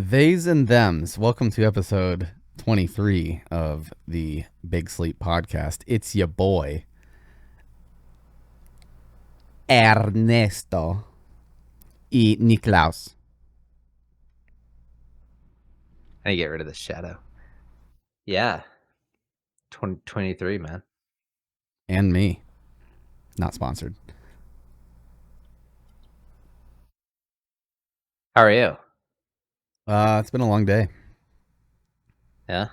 Theys and thems. Welcome to episode 23 of the Big Sleep podcast. It's your boy, Ernesto y Niklaus. I get rid of the shadow. Yeah. 2023, man. And me. Not sponsored. How are you? It's been a long day. Yeah.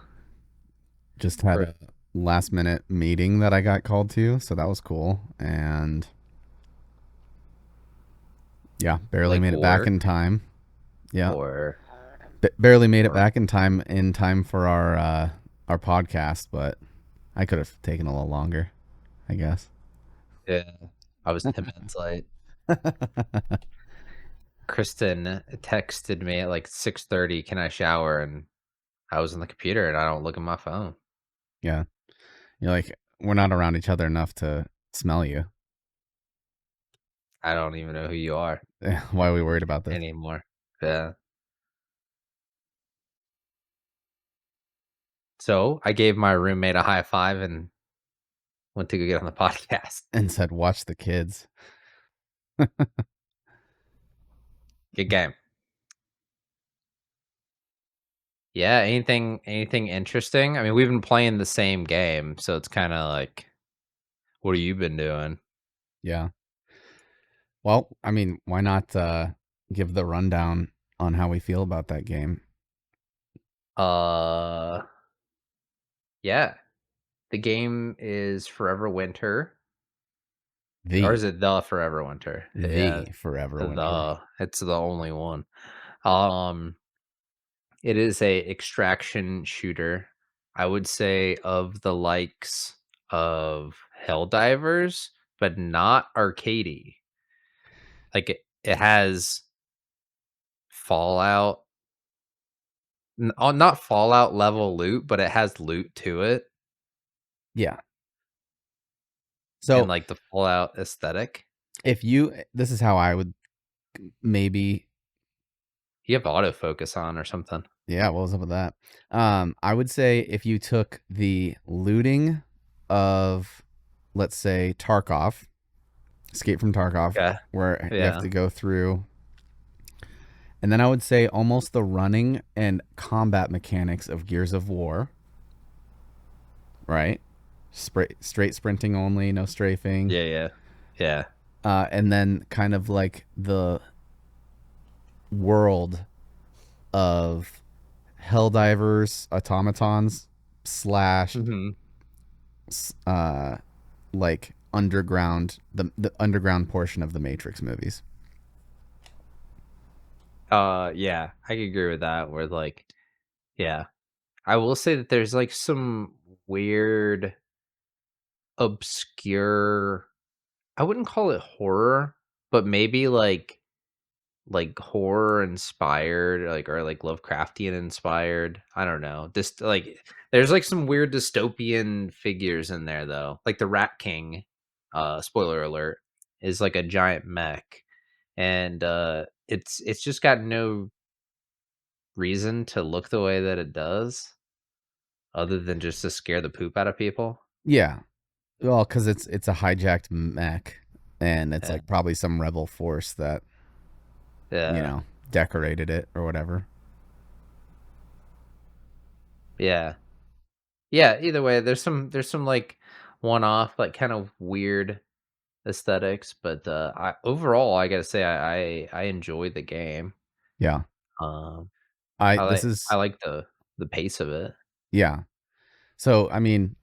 Just had a last minute meeting that I got called to, so that was cool. And yeah, barely Like made it back work in time. Yeah. or Barely made it or back in time for our podcast, but I could have taken a little longer, I guess. yeah. I was 10 minutes late. Kristen texted me at like 6:30, "Can I shower?" And I was on the computer and I don't look at my phone Yeah. You're like, we're not around each other enough to smell you. I don't even know who you are Why are we worried about this? anymore. Yeah. So I gave my roommate a high five and went to go get on the podcast. And said, watch the kids. Good game. Yeah, anything interesting? I mean, we've been playing the same game, so it's kind of like, what have you been doing? Yeah. Well, I mean, why not give the rundown on how we feel about that game? Uh, yeah. The game is Forever Winter, or is The it the Forever Winter? Yeah, the Forever Winter. the it's the only one. Um, it is a extraction shooter. I would say of the likes of Helldivers, but not arcadey. Like it has Fallout, not Fallout level loot, but it has loot to it Yeah. and So like the Fallout aesthetic. this is how I would maybe, You have autofocus on or something. yeah, what was up with that? I would say if you took the looting of, let's say, Tarkov, Escape from Tarkov, Yeah. where you have Yeah. to go through. And then I would say almost the running and combat mechanics of Gears of War, right? Straight sprinting only, no strafing. Yeah. Yeah. Yeah. And then kind of like the world of Helldivers, automatons, slash hmm uh, like underground, the underground portion of the Matrix movies. Yeah, I could agree with that. Where like, yeah, I will say that there's like some weird, obscure. I wouldn't call it horror, but maybe like horror inspired, like or like Lovecraftian inspired. I don't know. This like there's like some weird dystopian figures in there though. Like the Rat King, spoiler alert, is like a giant mech. And it's just got no reason to look the way that it does, other than just to scare the poop out of people. Yeah, well, because it's a hijacked mech, and it's Yeah. like probably some rebel force that you Yeah. know decorated it or whatever. Yeah. Yeah, either way, there's some like one off, like kind of weird aesthetics, but I overall I gotta say I enjoy the game. Yeah, Um, I I this like I is like the pace of it. yeah. So I mean,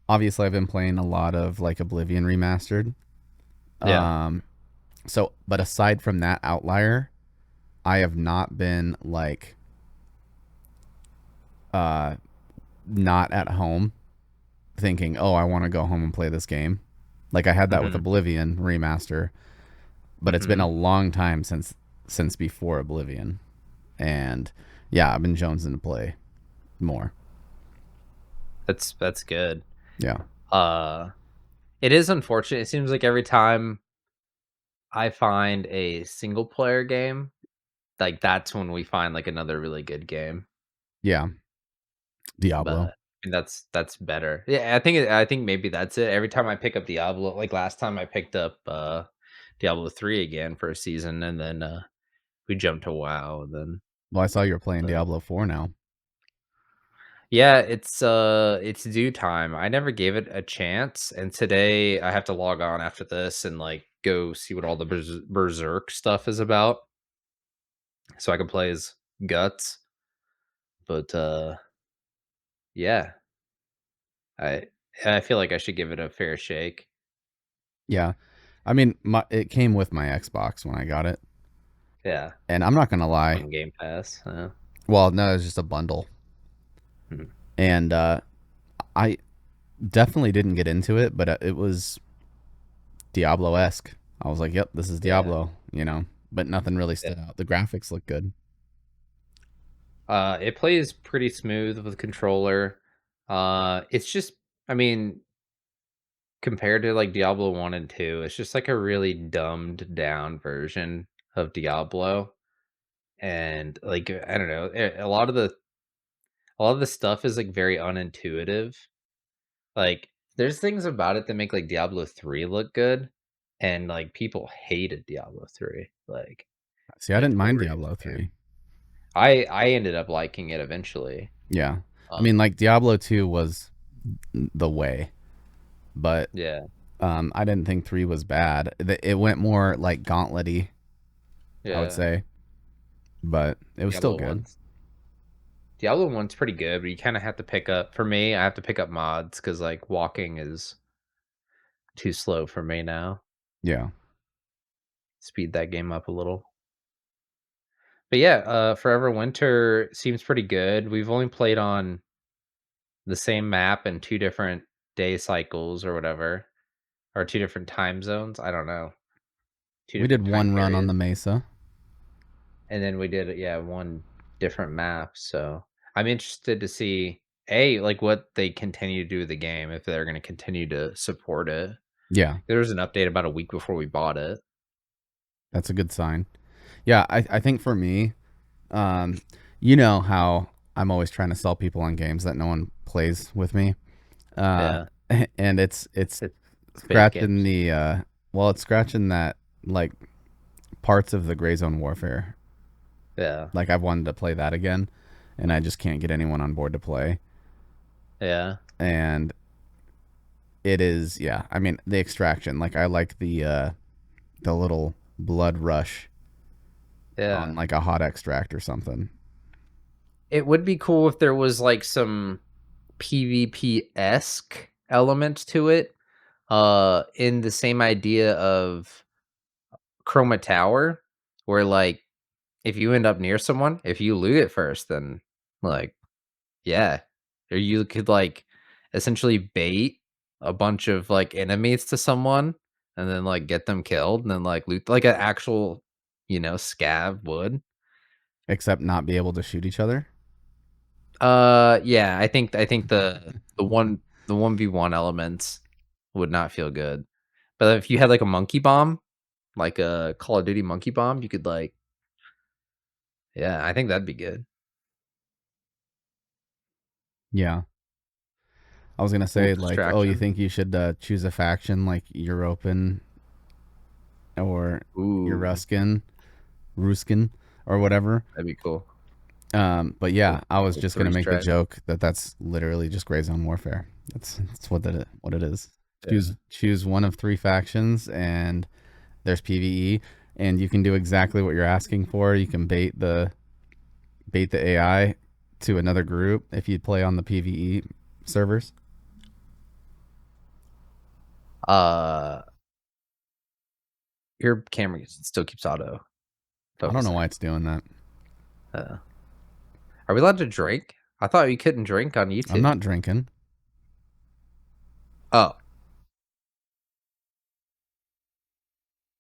obviously I've been playing a lot of like Oblivion remastered. Yeah. Um, so but aside from that outlier, I have not been like uh not at home thinking, "Oh, I want to go home and play this game." Like I had that with hmm Oblivion remaster, but it's been hmm a long time since before Oblivion. And yeah, I've been jonesing to play more. That's good. Yeah. Uh, it is unfortunate. It seems like every time I find a single player game, like, that's when we find, like, another really good game. Yeah, Diablo. But, and that's better. Yeah, I think maybe that's it. Every time I pick up Diablo, like, last time I picked up, Diablo 3 again for a season, and then, we jumped to WoW, and then Well, I saw you're playing the Diablo 4 now. yeah, it's due time. I never gave it a chance, and today I have to log on after this and, like, go see what all the Berserk stuff is about so I can play as Guts, but, yeah, I I feel like I should give it a fair shake. Yeah. I mean, it came with my Xbox when I got it, Yeah, and I'm not gonna lie. on Game Pass, Well, no, it's just a bundle, mhm, and I definitely didn't get into it, but it was Diablo-esque. I was like, "Yep, this is yeah, Diablo," but nothing really yeah. stood out. The graphics look good. It plays pretty smooth with controller. It's just, I mean, compared to like Diablo 1 and 2, it's just like a really dumbed down version of Diablo. And like I don't know, a lot of the stuff is like very unintuitive. Like there's things about it that make like Diablo 3 look good, and like people hated Diablo 3. See, I Like didn't the mind rage Diablo began. 3. I ended up liking it eventually. Yeah. I Um mean, like Diablo 2 was the way, but yeah, I didn't think 3 was bad. It went more like gauntlet-y, I would yeah. say, but it was still Diablo good. 1 Diablo 1's pretty good, but you kinda have to pick up for me, I have to pick up mods because like, walking is too slow for me now. Yeah. Speed that game up a little. But yeah, Forever Winter seems pretty good. We've only played on the same map in 2 different day cycles or whatever, or 2 different time zones, I don't know, 2 We did different time one run on the periods, Mesa. and then we did, yeah, 1 different map, so I'm interested to see, A, like, what they continue to do with the game, if they're gonna continue to support it. Yeah, There was an update about a week before we bought it. that's a good sign. Yeah, I think for me, um, you know how I'm always trying to sell people on games that no one plays with me. Uh, Yeah, and it's it's space scratching games. the well, it's scratching that like parts of the Gray Zone Warfare. Yeah, Like I've wanted to play that again, and I just can't get anyone on board to play. yeah, And it is, yeah. I mean, the extraction. Like I like the little blood rush on yeah. like a hot extract or something. It would be cool if there was, like, some PvP-esque element to it, in the same idea of Chroma Tower, where, like, if you end up near someone, if you loot it first, then, like, yeah, or you could, like, essentially bait a bunch of, like, enemies to someone and then, like, get them killed and then, like, loot like an actual, scav would. Except not be able to shoot each other. Yeah, I think the 1v1 elements would not feel good. But if you had, like, a monkey bomb, like a Call of Duty monkey bomb, you could, like, yeah, I think that'd be good. Yeah. I was gonna Cool say like, oh, you distraction. think you should choose a faction like European or Ooh, Ruskin, or whatever. that'd be cool. But yeah, I was Little just gonna freeze make the track. joke that that's literally just Gray Zone Warfare. That's what it is. Yeah. Choose one of three factions, and there's PVE, and you can do exactly what you're asking for. You can bait the AI to another group if you play on the PVE servers. Uh, your camera still keeps auto I don't know focusing. why it's doing that. Uh, are we allowed to drink? I thought you couldn't drink on I'm YouTube. not drinking. Oh,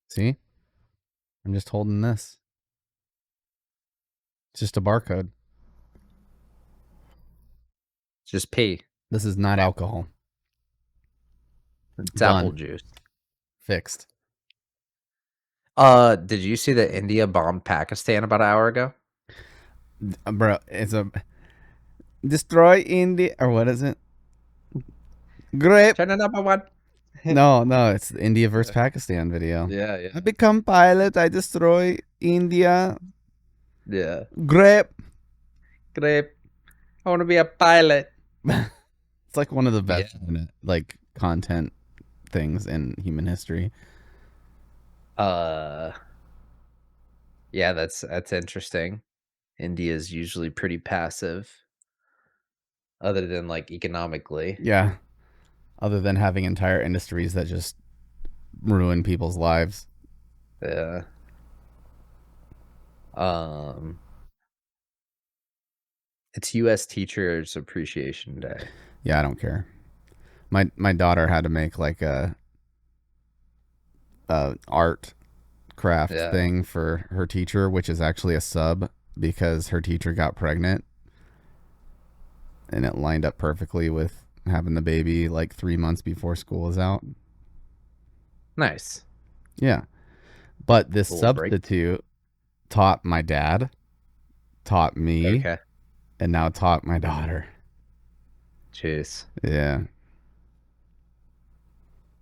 See, I'm just holding this. It's just a barcode. just pee. This is not alcohol. It's apple Done. juice. Fixed. Did you see that India bombed Pakistan about an hour ago? Bro, it's a destroy India or what is it? Grape. China number one. No, it's the India versus Yeah, Pakistan video. yeah, I yeah. become pilot. I destroy India. Yeah. Grape. Great. I want to be a pilot. It's like one of the Yeah. best like content things in human history. Uh, yeah, that's interesting. India's usually pretty passive, other than like economically. Yeah. Other than having entire industries that just ruin people's lives. Yeah. Um, it's U.S. Teachers Appreciation Day. Yeah, I don't care. My daughter had to make like a art craft Yeah. thing for her teacher, which is actually a sub because her teacher got pregnant and it lined up perfectly with having the baby like 3 months before school is out. Nice. Yeah. But this A little break. substitute taught my dad, taught me, Okay. and now taught my daughter. Jeez. Yeah.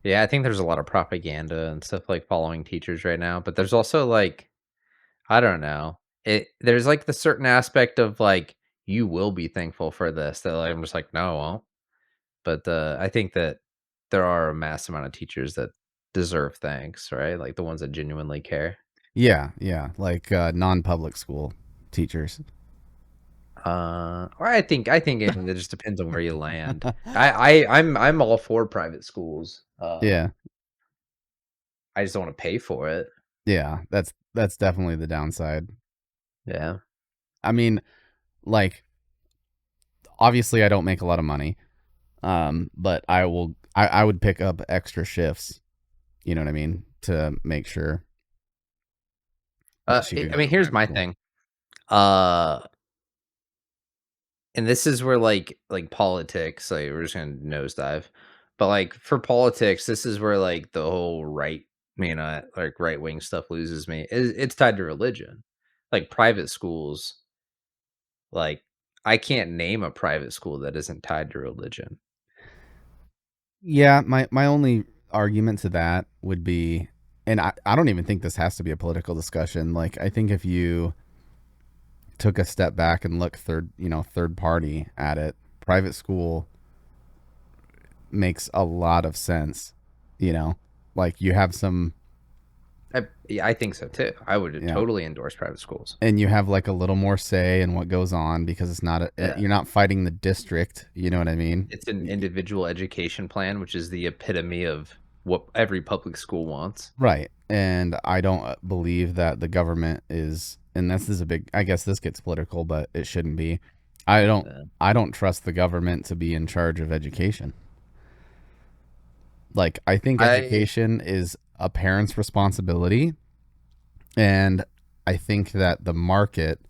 Yeah, I think there's a lot of propaganda and stuff like following teachers right now, but there's also like I don't know. There's like the certain aspect of like you will be thankful for this that like, I'm just like no, I won't. But I think that there are a mass amount of teachers that deserve thanks, right? Like the ones that genuinely care. Yeah. Yeah. Like non-public school teachers. Or I think it just depends on where you land. I'm all for private schools. Yeah. I just don't want to pay for it. Yeah. That's definitely the downside. Yeah. I mean, like obviously I don't make a lot of money. But I would pick up extra shifts, you know what I mean, to make sure that she could I go mean, to a here's private my school. thing. Uh, and this is where like politics, like we're just gonna nosedive. But like for politics, this is where like the whole right, like right wing stuff loses me. It's tied to religion. Like private schools, like I can't name a private school that isn't tied to religion. Yeah, my only argument to that would be, and I don't even think this has to be a political discussion. Like I think if you took a step back and look third party at it, private school makes a lot of sense, you know. Like you have some, Yeah, I think so too. I would you know, totally endorse private schools. and you have like a little more say in what goes on because it's not Yeah. you're not fighting the district, you know what I mean? It's an individual education plan, which is the epitome of what every public school wants. Right. And I don't believe that the government is, and this is a big, I guess this gets political, but it shouldn't be. I don't, Yeah. I don't trust the government to be in charge of education. Like, I think I education is a parent's responsibility. And I think that the market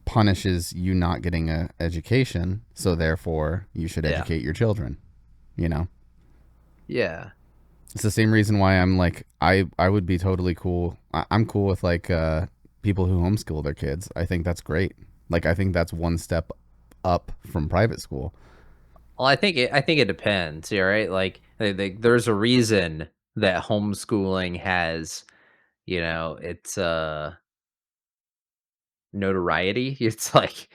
punishes you not getting a education. So therefore, you should yeah. educate your children, you know? Yeah. It's the same reason why I'm like I would be totally cool. I'm cool with like people who homeschool their kids. I think that's great. Like I think that's one step up from private school. Well, I think it depends, yeah, right? Like, there's a reason that homeschooling has, it's, notoriety. It's like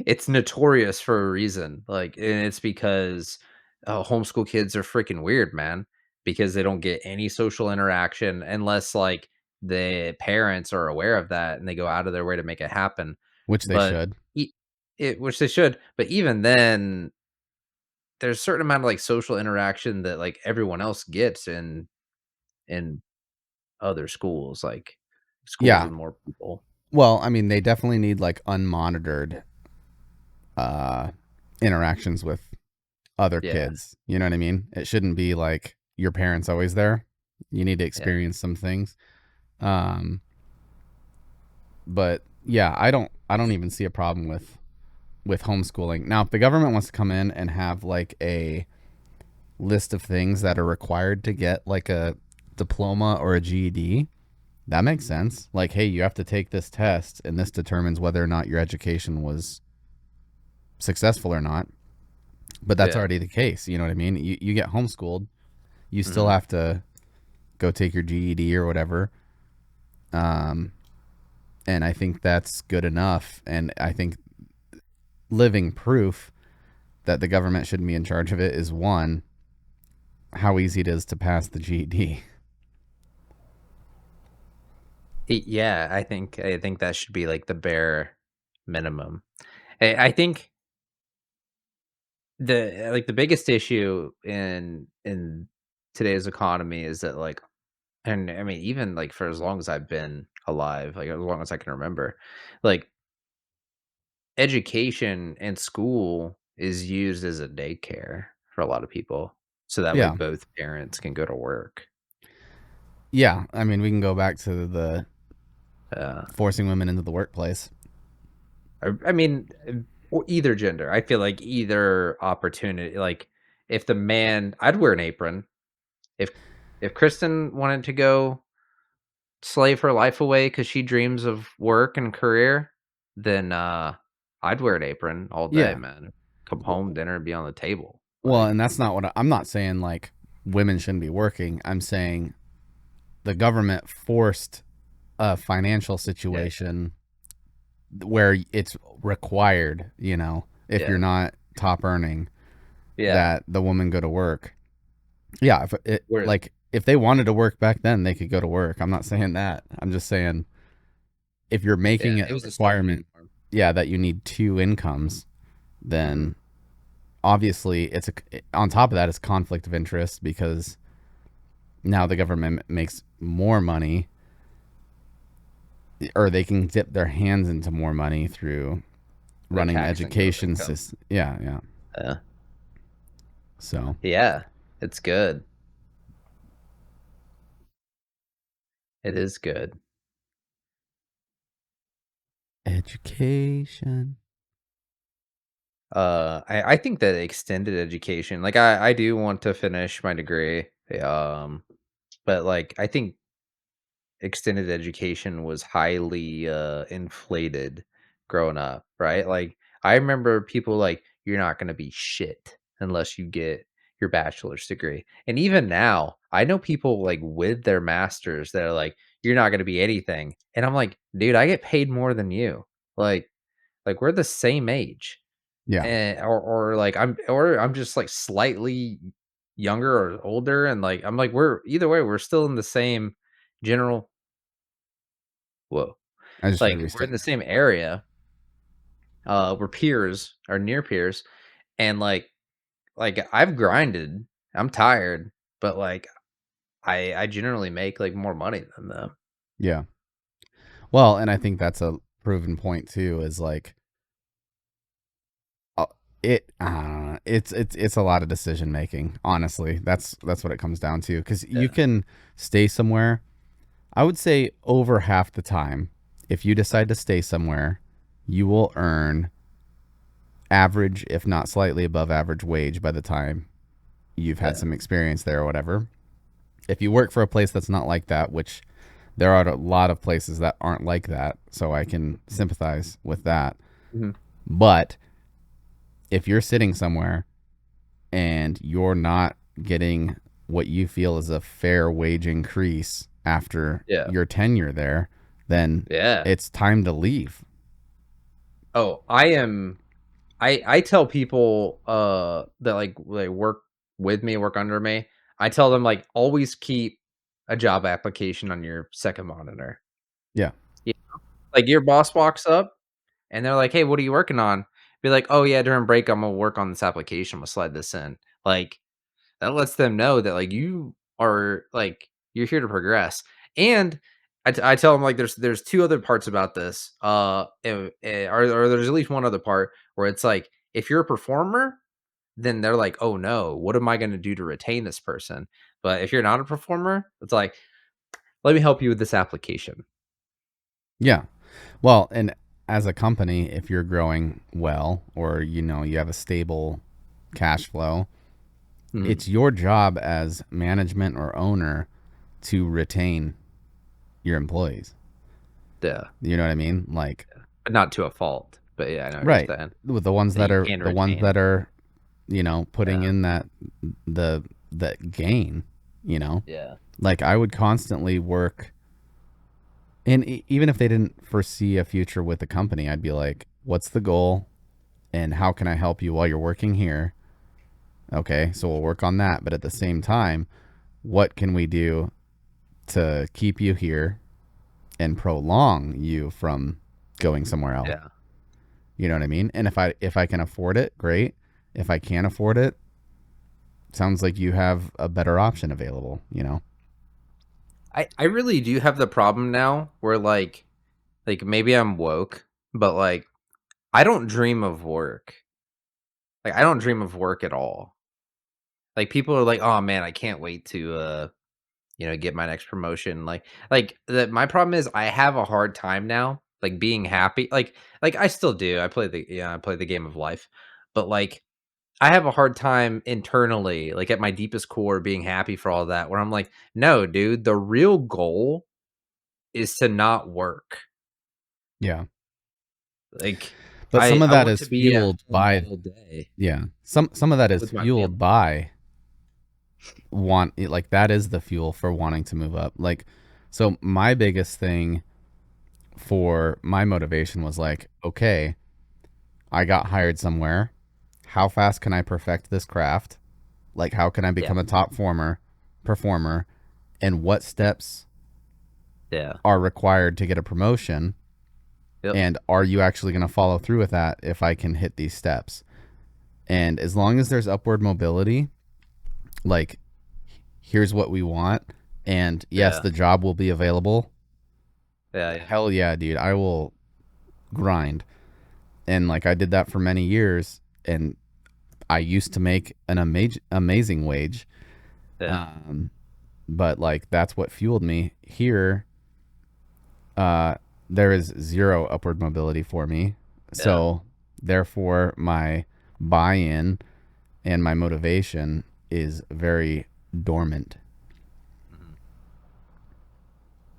it's notorious for a reason, like, and it's because, homeschool kids are freaking weird, man, because they don't get any social interaction unless, like, the parents are aware of that and they go out of their way to make it happen, Which they but should. e which they should, but even then, there's a certain amount of, like, social interaction that, like, everyone else gets in other schools, like, schools Yeah. with more people. Well, I mean, they definitely need like unmonitored uh interactions with other Yeah, kids. You know what I mean? It shouldn't be like your parents always there. You need to yeah. experience some things. Um but yeah, I don't even see a problem with homeschooling. Now, if the government wants to come in and have like a list of things that are required to get like a diploma or a GED, that makes sense. Like, hey, you have to take this test, and this determines whether or not your education was successful or not. But that's Yeah. already the case. You know what I mean? You get homeschooled, you still Hmm. have to go take your GED or whatever. Um, and I think that's good enough. And I think living proof that the government shouldn't be in charge of it is one, how easy it is to pass the GED. Yeah, I think that should be like the bare minimum. I think the biggest issue in today's economy is that like, and I mean even like for as long as I've been alive, like as long as I can remember, like education and school is used as a daycare for a lot of people. So that way Yeah. both parents can go to work. Yeah. I mean, we can go back to the Uh, forcing women into the workplace. I mean, or either gender. I feel like either opportunity, like if the man, I'd wear an apron. If if Kristen wanted to go slave her life away because she dreams of work and career, then I'd wear an apron all day, Yeah. man. Come home, dinner be on the table. Well, Like, and that's not what I'm not saying like women shouldn't be working. I'm saying the government forced a financial yeah, situation where it's required, if you're yeah, not top earning, yeah. that the woman go to work. Yeah, if it Whereas, like if they wanted to work back then, they could go to work. I'm not saying that. I'm just saying if you're yeah, making it it a was a social requirement, norm. yeah, that you need two incomes, Mhm. then obviously on top of that it's conflict of interest because now the government makes more money or they can dip their hands into more money through They're running the taxing you with education income. system. Yeah, yeah. Yeah, So yeah, it's good. It is good. education. I think that extended education, like I do want to finish my degree, but like I think extended education was highly inflated growing up, right? Like I remember people like you're not going to be shit unless you get your bachelor's degree. And even now, I know people like with their masters that are like you're not going to be anything. And I'm like, dude, I get paid more than you. Like we're the same age. Yeah, Or I'm just, like, slightly younger or older, and, like, I'm like, we're either way, we're still in the same general whoa. I just heard Like, we we're still. in the same area, we're peers or near peers, and, I've grinded, I'm tired, but, like, I generally make, like, more money than them. Yeah. Well, and I think that's a proven point too. Is like uh, it's a lot of decision making. Honestly, that's what it comes down to. Because you Yeah, can stay somewhere. I would say over half the time, if you decide to stay somewhere, you will earn average, if not slightly above average wage by the time you've had yeah, some experience there or whatever. If you work for a place that's not like that, which there are a lot of places that aren't like that, so I can sympathize with that. mhm, But if you're sitting somewhere and you're not getting what you feel is a fair wage increase after yeah, your tenure there, then yeah. it's time to leave. Oh, I tell people, that, like, they work with me, work under me, I tell them, like, "Always keep a job application on your second monitor." Yeah. Yeah, like, your boss walks up, and they're like, "Hey, what are you working on?" Be like, "Oh, yeah, during break, Imma work on this application, Imma slide this in." Like, that lets them know that, like, you are, like, you're here to progress, and I tell them, like, there's 2 other parts about this, or there's at least one other part where it's like, if you're a performer, then they're like, "Oh, no, what am I gonna do to retain this person?" But if you're not a performer, it's like, "Let me help you with this application." Yeah. Well, and as a company, if you're growing well or you have a stable cash flow, Mhm. it's your job as management or owner to retain your employees. Yeah. You know what I mean? Like, But not to a fault. But yeah, I know what you're right. saying. With the ones That that you are can the ones retain. that are, putting Yeah. in the that gain, you know. Yeah. Like I would constantly work, and even if they didn't foresee a future with the company, I'd be like, "What's the goal, and how can I help you while you're working here?" Okay, so we'll work on that, but at the same time, what can we do to keep you here and prolong you from going somewhere else? Yeah. You know what I mean? And if I can afford it, great. If I can't afford it, sounds like you have a better option available, you know? I really do have the problem now where like maybe I'm woke, but like I don't dream of work. Like I don't dream of work at all. Like people are like, "Oh man, I can't wait to get my next promotion." My problem is I have a hard time now like being happy. Like I still do. I play the game of life. But like I have a hard time internally, like at my deepest core being happy for all that where I'm like, "No, dude, the real goal is to not work." Yeah. Like But some of I that want is to be at fueled home by, all day yeah. Some of that is with my family. fueled by like that is the fuel for wanting to move up. Like, so my biggest thing for my motivation was like, okay, I got hired somewhere. How fast can I perfect this craft? Like, how can I Yeah. become a top performer, and what steps Yeah. are required to get a promotion? Yep. And are you actually going to follow through with that if I can hit these steps? And as long as there's upward mobility, like, here's what we want. And yes, Yeah. the job will be available. Yeah, yeah. Hell yeah, dude. I will grind. And like, I did that for many years. And I used to make an amazing wage. Yeah. Um, but like, that's what fueled me. Here, uh, there is zero upward mobility for me. Yeah. So, therefore, my buy in and my motivation is very dormant. Mhm.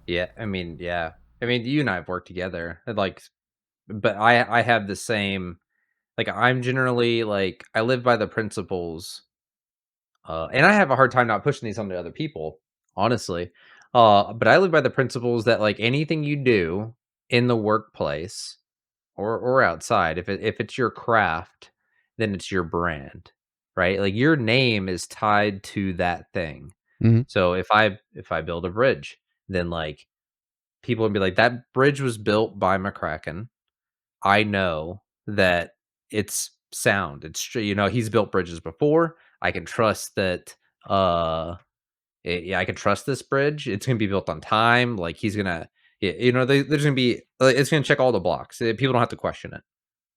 Yeah, I mean, yeah. I mean, you and I have worked together, and, but I have the same like, I'm generally, like I live by the principles, and I have a hard time not pushing these onto other people, honestly, but I live by the principles that, like, anything you do in the workplace or outside, if it's your craft, then it's your brand, right? Like, your name is tied to that thing. Hmm. So if I build a bridge, then, like, people would be like, "That bridge was built by McCracken. I know that it's sound. He's built bridges before. I can trust that, yeah, I can trust this bridge. It's gonna be built on time. Like, he's gonna there's gonna be it's gonna check all the blocks. People don't have to question it."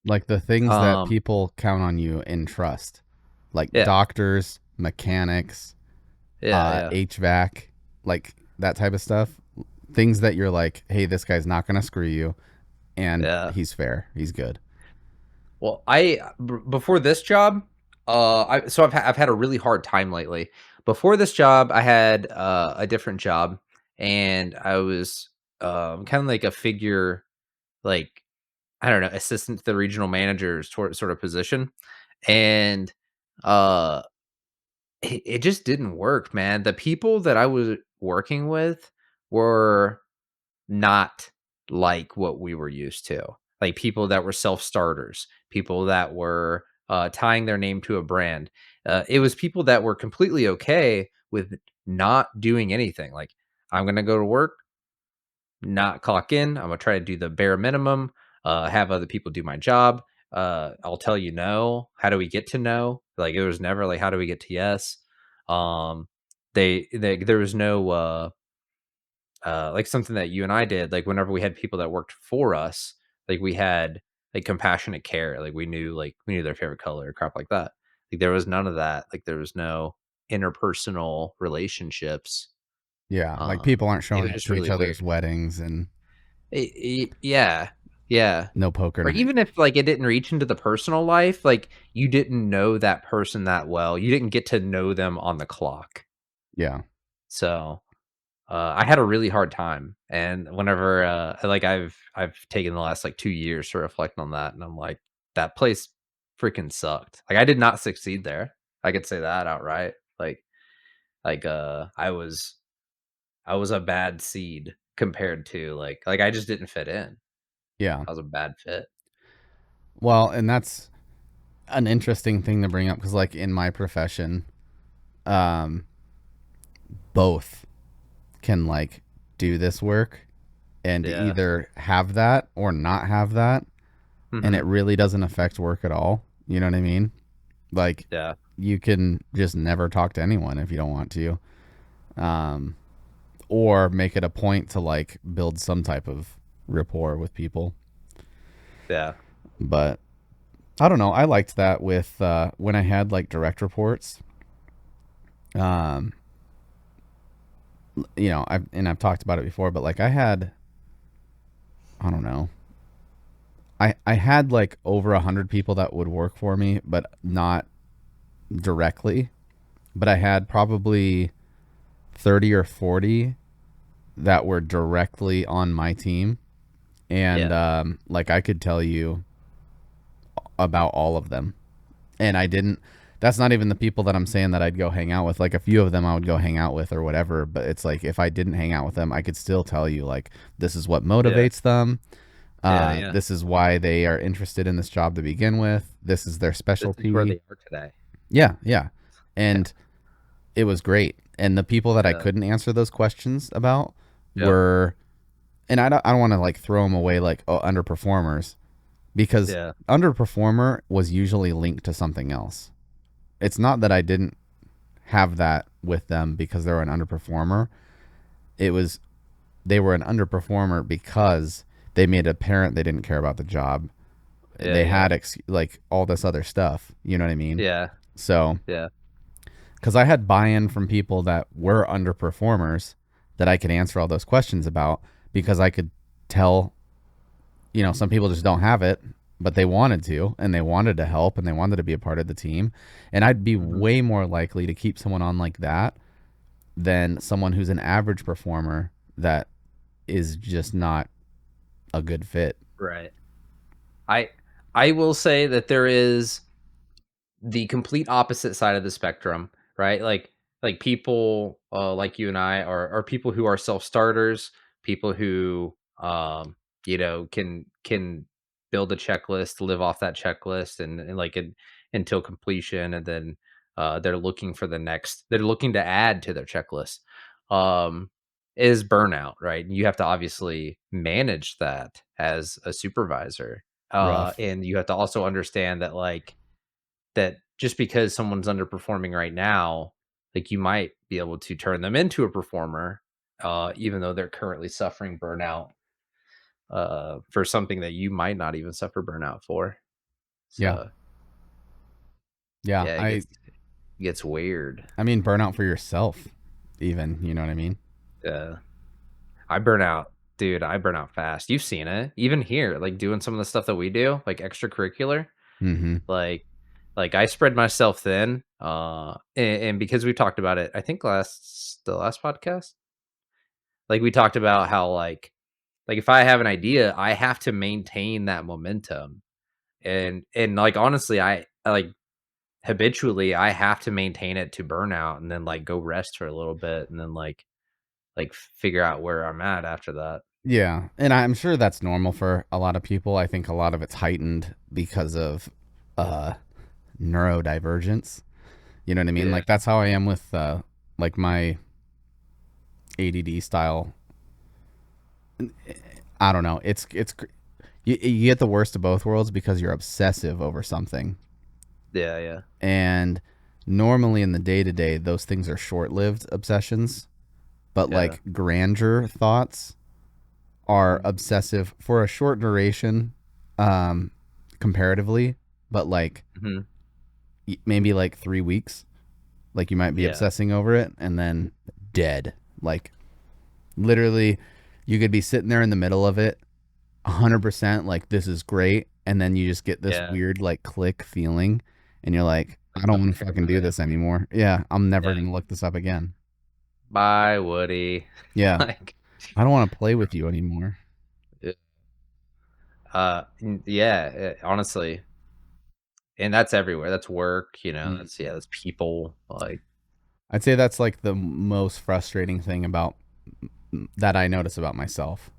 Like the things that Um, people count on you and trust, like yeah. doctors, mechanics, Yeah, yeah. HVAC, like that type of stuff. Things that you're like, hey, this guy's not going to screw you, and Yeah. he's fair. He's good. Well, before this job, I've had a really hard time lately. Before this job, I had a different job, and I was kind of like a figure, like I don't know, assistant to the regional manager's sort of position, and uh, it just didn't work, man. The people that I was working with were not like what we were used to. Like people that were self-starters, people that were, tying their name to a brand. It was people that were completely okay with not doing anything. Like, I'm gonna go to work, not clock in. I'm gonna try to do the bare minimum, have other people do my job. I'll tell you no. How do we get to no? Like, it was never like, how do we get to yes? Um, there was no, like something that you and I did, like whenever we had people that worked for us, like we had like compassionate care, like we knew their favorite color, crap like that. Like there was none of that. Like there was no interpersonal relationships. Yeah, like people aren't It showing was up just to each really weird. other's weddings and Yeah, yeah. no poker Or night. even if like it didn't reach into the personal life, like you didn't know that person that well. You didn't get to know them on the clock. Yeah. So I had a really hard time, and whenever, like, I've taken the last, like, 2 years to reflect on that, and I'm like, "That place freaking sucked." Like, I did not succeed there. I could say that outright. I was a bad seed compared to, I just didn't fit in. Yeah. I was a bad fit. Well, and that's an interesting thing to bring up because, like, in my profession, um, both can like do this work and Yeah. either have that or not have that, and it Mhm. really doesn't affect work at all. You know what I mean? Like, Yeah. you can just never talk to anyone if you don't want to, um, or make it a point to like build some type of rapport with people. Yeah. But I don't know. I liked that with when I had like direct reports. Um, I've talked about it before, but like I don't know. I had like over 100 people that would work for me, but not directly. But I had probably 30 or 40 that were directly on my team, and Yeah. like I could tell you about all of them, and I didn't. That's not even the people that I'm saying that I'd go hang out with. Like a few of them I would go hang out with or whatever, but it's like if I didn't hang out with them, I could still tell you like this is what Yeah. motivates them. Yeah, yeah. This is why they are interested in this job to begin with. This is their This is where specialty. they are today. Yeah, yeah. Yeah. And it was great. And the people that I Yeah. couldn't answer those questions about Yep. were, and I don't want to like throw them away like, oh, underperformers, because Yeah. underperformer was usually linked to something else. It's not that I didn't have that with them because they were an underperformer. It was they were an underperformer because they made it apparent they didn't care about the job. Yeah, They yeah. had like all this other stuff. You know what I mean? Yeah. So, Yeah. because I had buy-in from people that were underperformers that I could answer all those questions about because I could tell, some people just don't have it, but they wanted to and they wanted to help and they wanted to be a part of the team. And I'd be Mhm. way more likely to keep someone on like that than someone who's an average performer that is just not a good fit. Right. I I will say that there is the complete opposite side of the spectrum, right? Like people like you and I are people who are self-starters, people who can build a checklist, live off that checklist and until completion and then they're looking to add to their checklist. Um is burnout, right? You have to obviously manage that as a supervisor. Rough. And you have to also understand that that just because someone's underperforming right now, like you might be able to turn them into a performer, even though they're currently suffering burnout for something that you might not even suffer burnout for. Yeah. So Yeah. yeah, it gets weird. I mean, burnout for yourself, even. You know what I mean? Yeah, I burn out, dude. I burn out fast. You've seen it, even here, like doing some of the stuff that we do, like extracurricular. Mm-hmm. Like I spread myself thin, and because we talked about it, I think the last podcast, like we talked about how if I have an idea, I have to maintain that momentum, and like honestly, like habitually I have to maintain it to burnout, and then like go rest for a little bit, and then figure out where I'm at after that. Yeah, and I'm sure that's normal for a lot of people. I think a lot of it's heightened because of uh neurodivergence. You know what I mean? Yeah. Like that's how I am with like my ADD style. I don't know. You get the worst of both worlds because you're obsessive over something. Yeah, yeah. And normally in the day-to-day those things are short-lived obsessions, but Yeah. like grandeur thoughts are Mhm. obsessive for a short duration, um, comparatively, but like Mhm. maybe like 3 weeks. Like you might be Yeah. obsessing over it and then dead. Like literally, you could be sitting there in the middle of it, 100% like this is great, and then you just get this Yeah. weird like click feeling, and you're like, Like I don't want something to hit fucking the do fan. this anymore. Yeah, I'm never Yeah. gonna look this up again. Bye, Woody. Yeah. Like, I don't want to play with you anymore. yeah, honestly, and that's everywhere. That's work, Mm. that's yeah, that's people. Like, I'd say that's like the most frustrating thing about that I notice about myself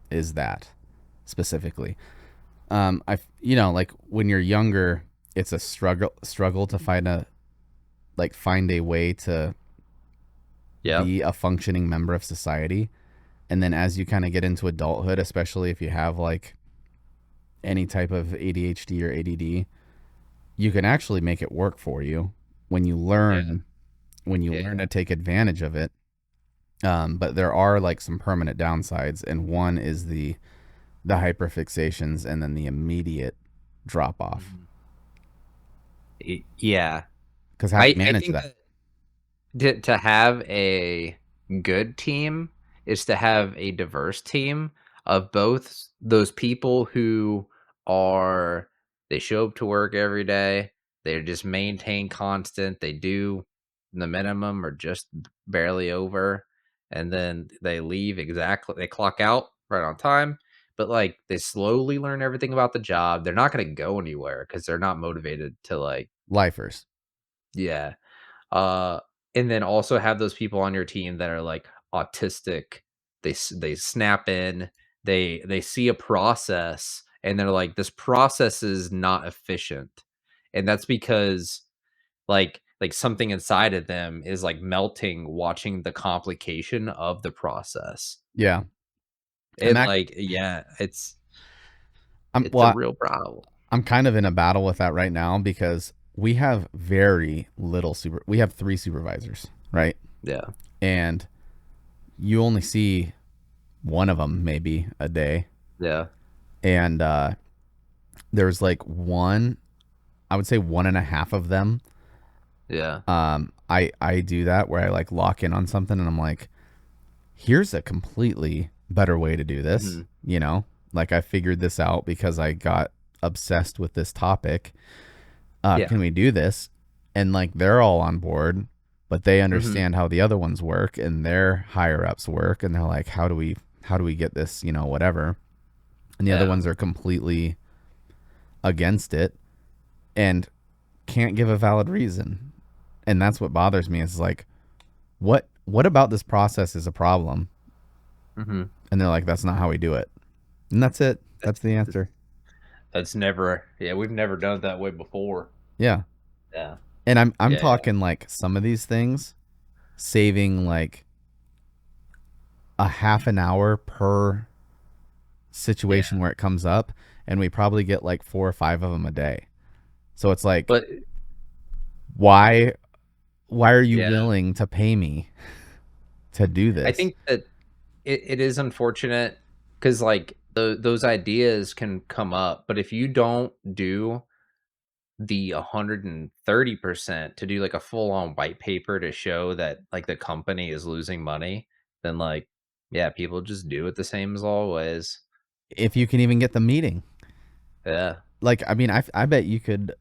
is that specifically. Like when you're younger, it's a struggle to find a way to yep, be a functioning member of society. And then as you kind of get into adulthood, especially if you have like any type of ADHD or ADD, you can actually make it work for you when you yeah, learn when you learn yeah. to take advantage of it. But there are like some permanent downsides, and one is the hyperfixations and then the immediate drop off. Mhm. Yeah, Because how do you I manage think that? that to have a good team is to have a diverse team of both those people who are they show up to work every day, they just maintain constant, they do the minimum or just barely over, and then they leave exactly they clock out right on time, but like they slowly learn everything about the job. They're not going to go anywhere because they're not motivated to like, Lifers. yeah. Uh, and then also have those people on your team that are like autistic. They snap in. They see a process and they're like, this process is not efficient, and that's because like something inside of them is like melting, watching the complication of the process. Yeah. And And that like, yeah, I'm it's a well, real problem. I'm kind of in a battle with that right now because we have very little we have three supervisors, right? Yeah, And you only see one of them maybe a day. yeah, And there's like one, I would say one and a half of them. yeah. I do that where I like lock in on something and I'm like, here's a completely better way to do this. Hmm. Like I figured this out because I got obsessed with this topic. Yeah. Can we do this? And like they're all on board, but they Hmm. understand how the other ones work and their higher ups work, and they're like, how do we get this? Whatever. And the other Yeah. ones are completely against it and can't give a valid reason. And that's what bothers me is like, what about this process is a problem? Hmm. And they're like, that's not how we do it. And that's it. That's the answer. That's never yeah, we've never done it that way before. Yeah. Yeah. And I'm Yeah, yeah. talking like some of these things saving like a half an hour per Yeah. situation where it comes up, and we probably get like 4 or 5 of them a day. So it's like, But why why are you yeah, willing to pay me to do I this? think that it is unfortunate because like, those ideas can come up, but if you don't do the 130% to do, like, a full-on white paper to show that, like, the company is losing money, then, like, yeah, people just do it the same as always. If you can even get the meeting, Yeah. like I mean, I bet you could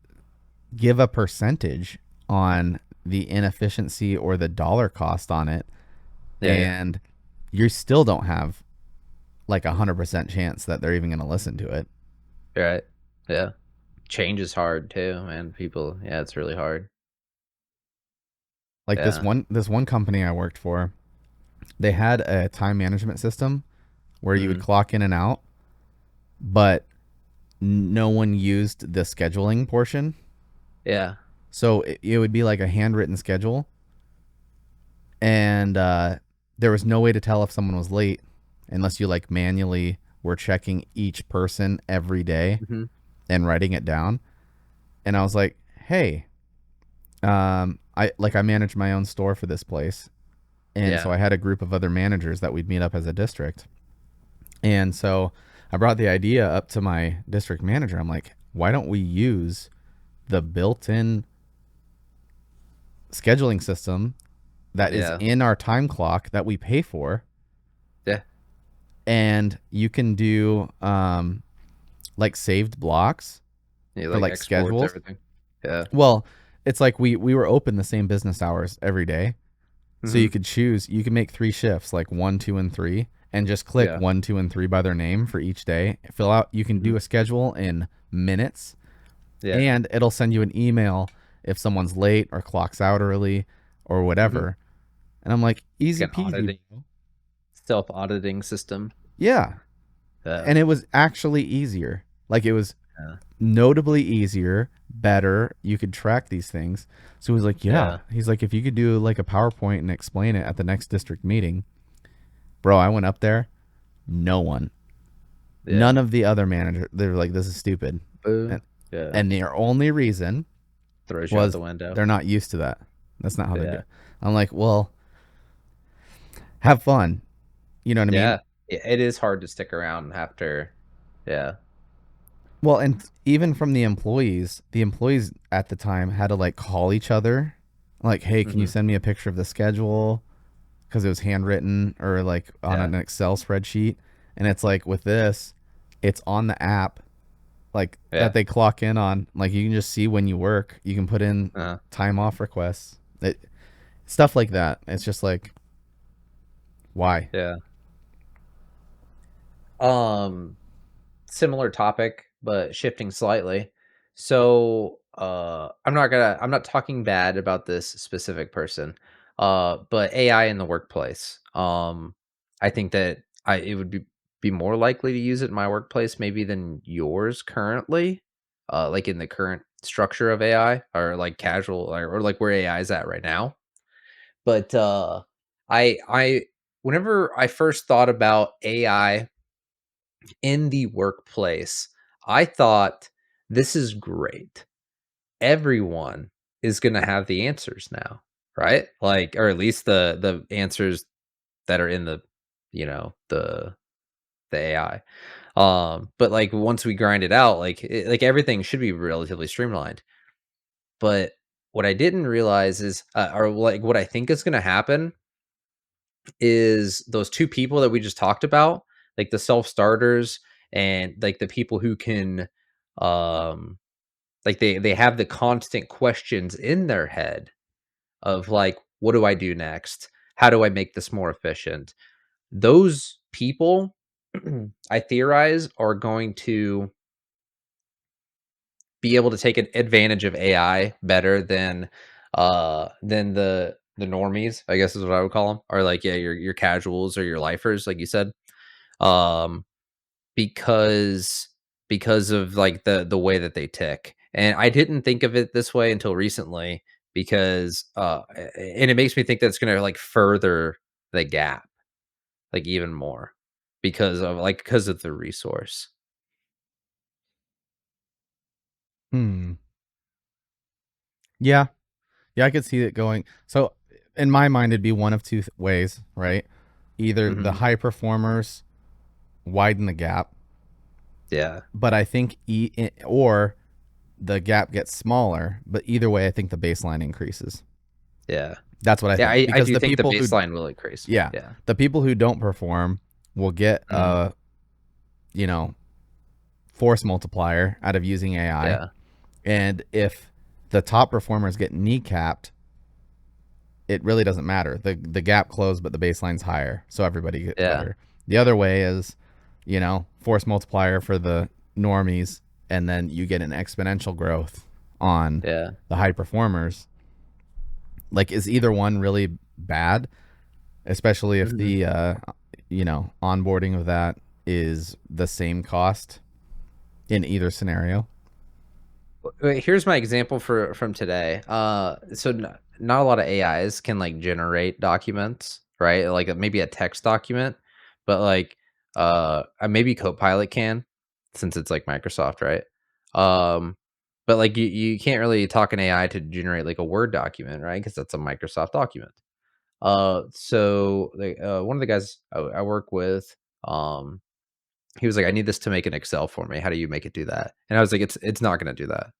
give a percentage on the inefficiency or the dollar cost on it, Yeah, yeah. and you still don't have like 100% chance that they're even going to listen to it. Right. Yeah. Change is hard too, man. People yeah, it's really hard. Like this Yeah. one this one company I worked for, they had a time management system where you would Mhm. clock in and out, but no one used the scheduling portion. Yeah. So it would be like a handwritten schedule, and there was no way to tell if someone was late unless you like manually were checking each person every day Mhm. and writing it down. And I was like, hey, I manage my own store for this place, and so Yeah. I had a group of other managers that we'd meet up as a district. And so I brought the idea up to my district manager. I'm like, why don't we use the built-in scheduling system that is Yeah. in our time clock that we pay for, Yeah. and you can do like saved blocks He, for like, like exports schedules. everything. Yeah. Well, it's like we were open the same business hours every day, So you Mhm. could choose, you could make 3 shifts, like 1, 2, and 3, and just click Yeah. 1, 2, and 3 by their name for each day. Fill out, you can Mhm. do a schedule in minutes, Yeah. and it'll send you an email if someone's late or clocks out early or Mhm. whatever. And I'm like, Like easy an peasy, auditing bro. self-auditing system. Yeah. Yeah. And it was actually easier. Like it was Yeah. notably easier, better. You could track these things. So he was like, yeah. Yeah. He's like, if you could do like a PowerPoint and explain it at the next district meeting, bro, I went up there. No one, Yeah. none of the other managers, they were like, this is stupid. Boo. And, Yeah. and their only reason Throws you out was the window. they're not used to that. That's not how they do Yeah. it. I'm like, well, have fun. You know what I mean? Yeah. It is hard to stick around after. Yeah. Well, and even from the employees at the time had to like call each other, like, "Hey, can you Mhm. send me a picture of the schedule?" Because it was handwritten or like on Yeah. an Excel spreadsheet. And it's like with this, it's on the app, like that Yeah. they clock in on. Like you can just see when you work. You can put in Uh-huh. time off requests, stuff like that. It's just like, why? Yeah. Um, Similar topic, but shifting slightly. So, I'm not talking bad about this specific person, but AI in the workplace. I think that it would be more likely to use it in my workplace maybe than yours currently, like in the current structure of AI or like casual or like where AI is at right now. But I whenever I first thought about AI in the workplace, I thought this is great. Everyone is going to have the answers now, right? Like, or at least the answers that are in the, the AI. But like once we grind it out, like everything should be relatively streamlined. But what I didn't realize is, or like what I think is going to happen is those two people that we just talked about, like the self starters and like the people who can, um, like they have the constant questions in their head of like, what do I do next? How do I make this more efficient? Those people, I theorize, are going to be able to take advantage of AI better than the normies, I guess is what I would call them, or like yeah, your casuals or your lifers, like you said, um, because of like the way that they tick. And I didn't think of it this way until recently because and it makes me think that it's gonna like further the gap like even more because of the resource. Hmm. Yeah. Yeah, I could see it going. So in my mind, it'd be one of two ways, right? Either the Hmm. high performers widen the gap, Yeah, but I think or the gap gets smaller. But either way, I think the baseline increases. yeah. That's what I Yeah, think I because do the think the people who, baseline will increase. yeah, Yeah. the people who don't perform will get Mhm. a, you know, force multiplier out of using AI. Yeah. And if the top performers get kneecapped, it really doesn't matter. The gap closed, but the baseline's higher, so everybody gets Yeah. better. The other way is, force multiplier for the normies, and then you get an exponential growth on Yeah. the high performers. Like, is either one really bad? Especially if Mhm. the onboarding of that is the same cost in either scenario. Wait, here's my example from today. So not a lot of AIs can like generate documents, right? Like maybe a text document, but like maybe Copilot can, since it's like Microsoft, right? Um, but like you can't really talk an AI to generate like a Word document, right? Because that's a Microsoft document. So one of the guys I work with, um, he was like, "I need this to make an Excel for me. How do you make it do that?" And I was like, "It's not going to do that.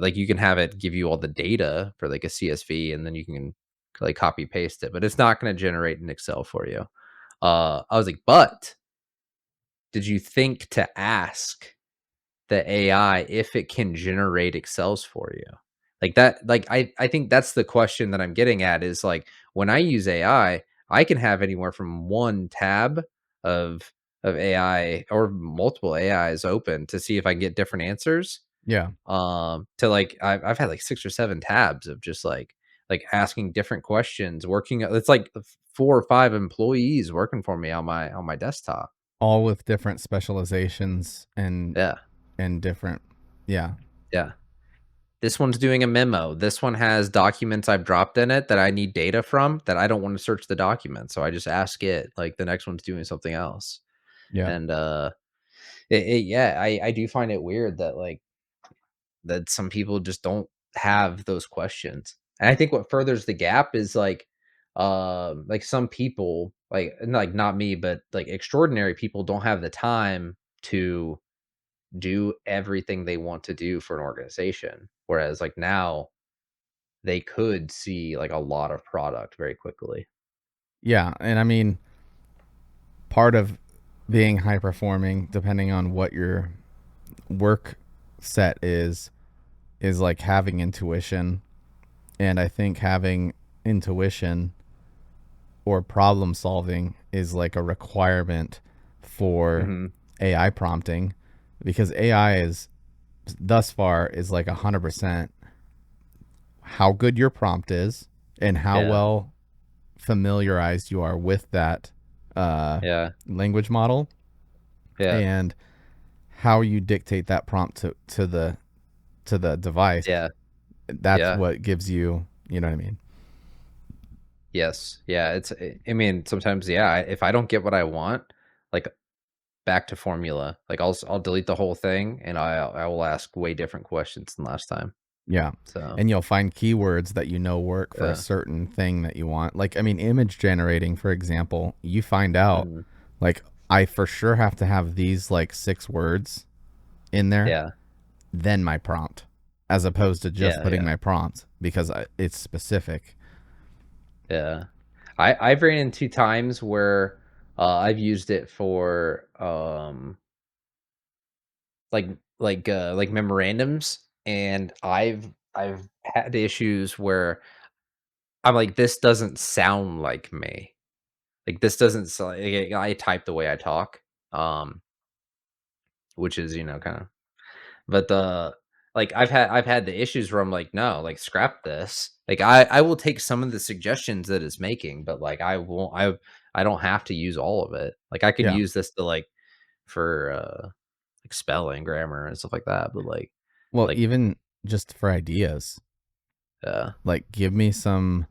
Like you can have it give you all the data for like a CSV, and then you can like copy paste it, but it's not going to generate an Excel for you." I was like, "But did you think to ask the AI if it can generate Excels for you?" Like that like, I think that's the question that I'm getting at is, like, when I use I can have anywhere from 1 tab of AI or multiple AIs open to see if I can get different answers, Yeah, to, like I've had, like, 6 or 7 tabs of just, like, asking different questions, working it's like 4 or 5 employees working for me on my desktop. all with different specializations Yeah, and different. Yeah, yeah. This one's doing a memo. This one has documents I've dropped in it that I need data from that I don't want to search the document. So I just ask it. Like the next one's doing something else. yeah, And yeah, I do find it weird that that some people just don't have those questions. And I think what furthers the gap is like some people like not me, but like extraordinary people don't have the time to do everything they want to do for an organization. Whereas like now they could see, like, a lot of product very quickly. yeah. And I mean, part of being high performing, depending on what your work set is like having intuition. And I think having intuition or problem solving is like a requirement for Mhm. AI prompting, because AI is thus far is like 100% how good your prompt is and how Yeah, well familiarized you are with that uh, yeah, language model, yeah, and how you dictate that prompt to the device. yeah, That's yeah. what gives you, you know what I mean? Yes, yeah, I mean, sometimes, yeah, if I don't get what I want, like, back to formula, like, I'll delete the whole thing, and I will ask way different questions than last time, Yeah. so, And you'll find keywords that you know work for a yeah, certain thing that you want. Like, I mean, image generating, for example, you find out, mhm, like, I for sure have to have these like 6 words in there, yeah, then my prompt, as opposed to just yeah, putting yeah, my prompt because it's specific. yeah. I've ran into times where, I've used it for, like like memorandums, and I've had issues where I'm like, "This doesn't sound like me." Like, this doesn't I type the way I talk, um, which is, kinda but, like, I've had the issues where I'm like, "No, like, scrap this." Like, I will take some of the suggestions that it's making, but, like, I don't have to use all of it. Like, I could Yeah. use this to, like, for, like, spelling, grammar, and stuff like that, but, Well, like, even just for ideas, uh like, give me some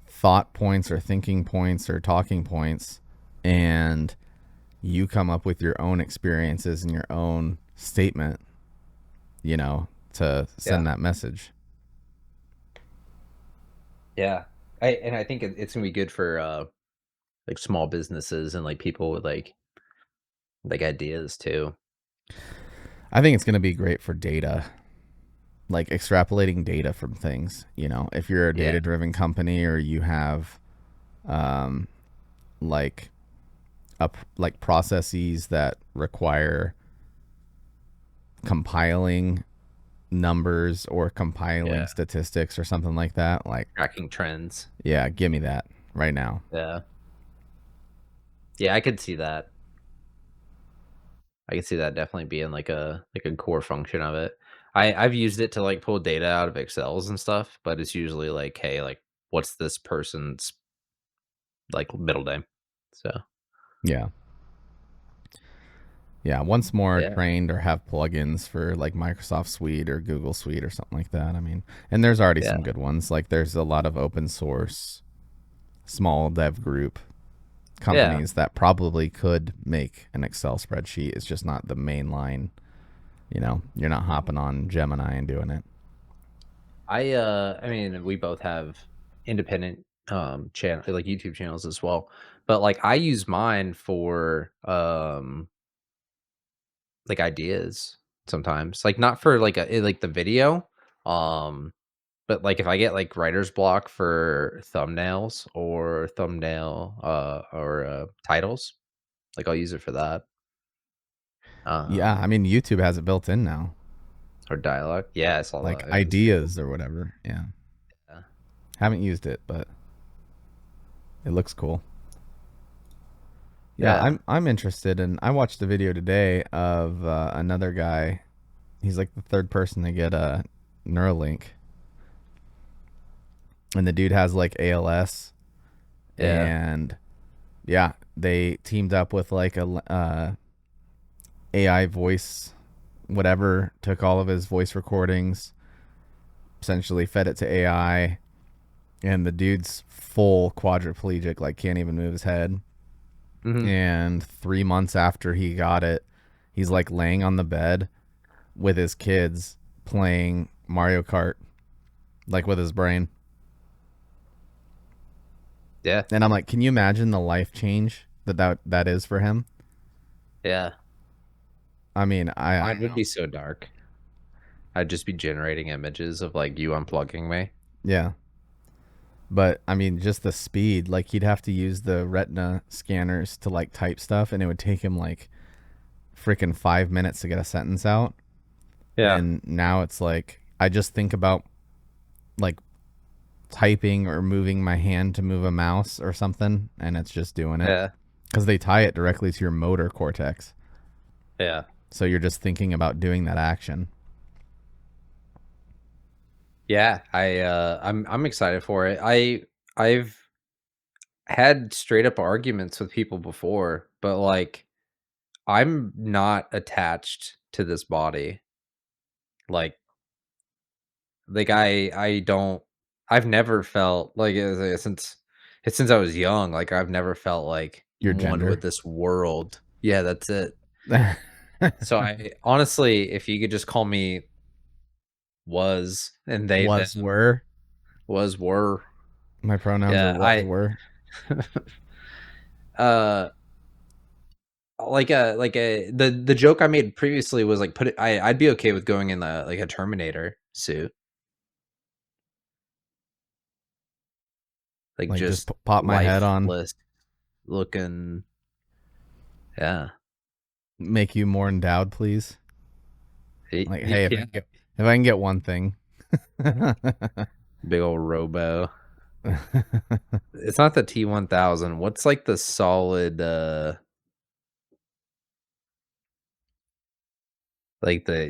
thought points or thinking points or talking points, and you come up with your own experiences and your own statement, to yeah. send that message. Yeah. I think it's gonna be good for, like, small businesses and, like, people with, like, ideas too. I think it's going to be great for data, like extrapolating data from things. If you're a Yeah. data driven company, or you have um, like like processes that require compiling numbers or Yeah. compiling statistics or something like that, like, Tracking trends. yeah, give me that right now. Yeah. Yeah, I could see that. I could see that definitely being like a core function of it. I've used it to, like, pull data out of Excels and stuff, but it's usually like, "Hey, like, what's this person's, like, middle name?" So, Yeah. Yeah, once more yeah. trained or have plugins for like Microsoft Suite or Google Suite or something like that. I mean, and there's already Yeah. some good ones. Like, there's a lot of open source small dev group Yeah. companies that probably could make an Excel spreadsheet. It's just not the main line. You're not hopping on Gemini and doing it. I mean, we both have independent, channel like, YouTube channels as well, but, like, I use mine for, like, ideas sometimes, like, not for, like, like, the video, um, but, like, if I get, like, writer's block for thumbnails or titles, like, I'll use it for that. Yeah, Um I mean, YouTube has it built in now. Or dialogue. Yeah, I saw like that. It was pretty cool. ideas or whatever. Yeah. Yeah. Haven't used it, but it looks cool. Yeah, Yeah. I'm interested, and I watched a video today of another guy. He's like the third person to get a Neuralink, and the dude has like ALS, Yeah. and yeah, they teamed up with like a AI voice, whatever, took all of his voice recordings, essentially fed it to AI, and the dude's full quadriplegic, like can't even move his head. Hmm. And 3 months after he got it, he's like laying on the bed with his kids playing Mario Kart, like with his brain. Yeah. And I'm like, can you imagine the life change that is for him? Yeah. I mean, I Mine don't would know. be so dark. I'd just be generating images of like you unplugging me. Yeah. But I mean, just the speed, like he'd have to use the retina scanners to like type stuff, and it would take him like freaking 5 minutes to get a sentence out. Yeah. And now it's like, I just think about like typing or moving my hand to move a mouse or something, and it's just doing it Yeah. because they tie it directly to your motor cortex. Yeah. So you're just thinking about doing that action. Yeah. I'm excited for it. I've had straight up arguments with people before, but like I'm not attached to this body. Like I don't I've never felt like since I was young, like I've never felt like Your one with gender this world. Yeah, that's it. So I honestly, if you could just call me was and they was them were was were. my pronouns are Yeah, was were. uh the joke I made previously was like I'd be okay with going in like a Terminator suit, like Like just just pop my head on, lifeless looking. Yeah. make you more endowed, please. Like, hey, Yeah. if I can get one thing. Big old robo. It's not the T1000. What's like the solid like the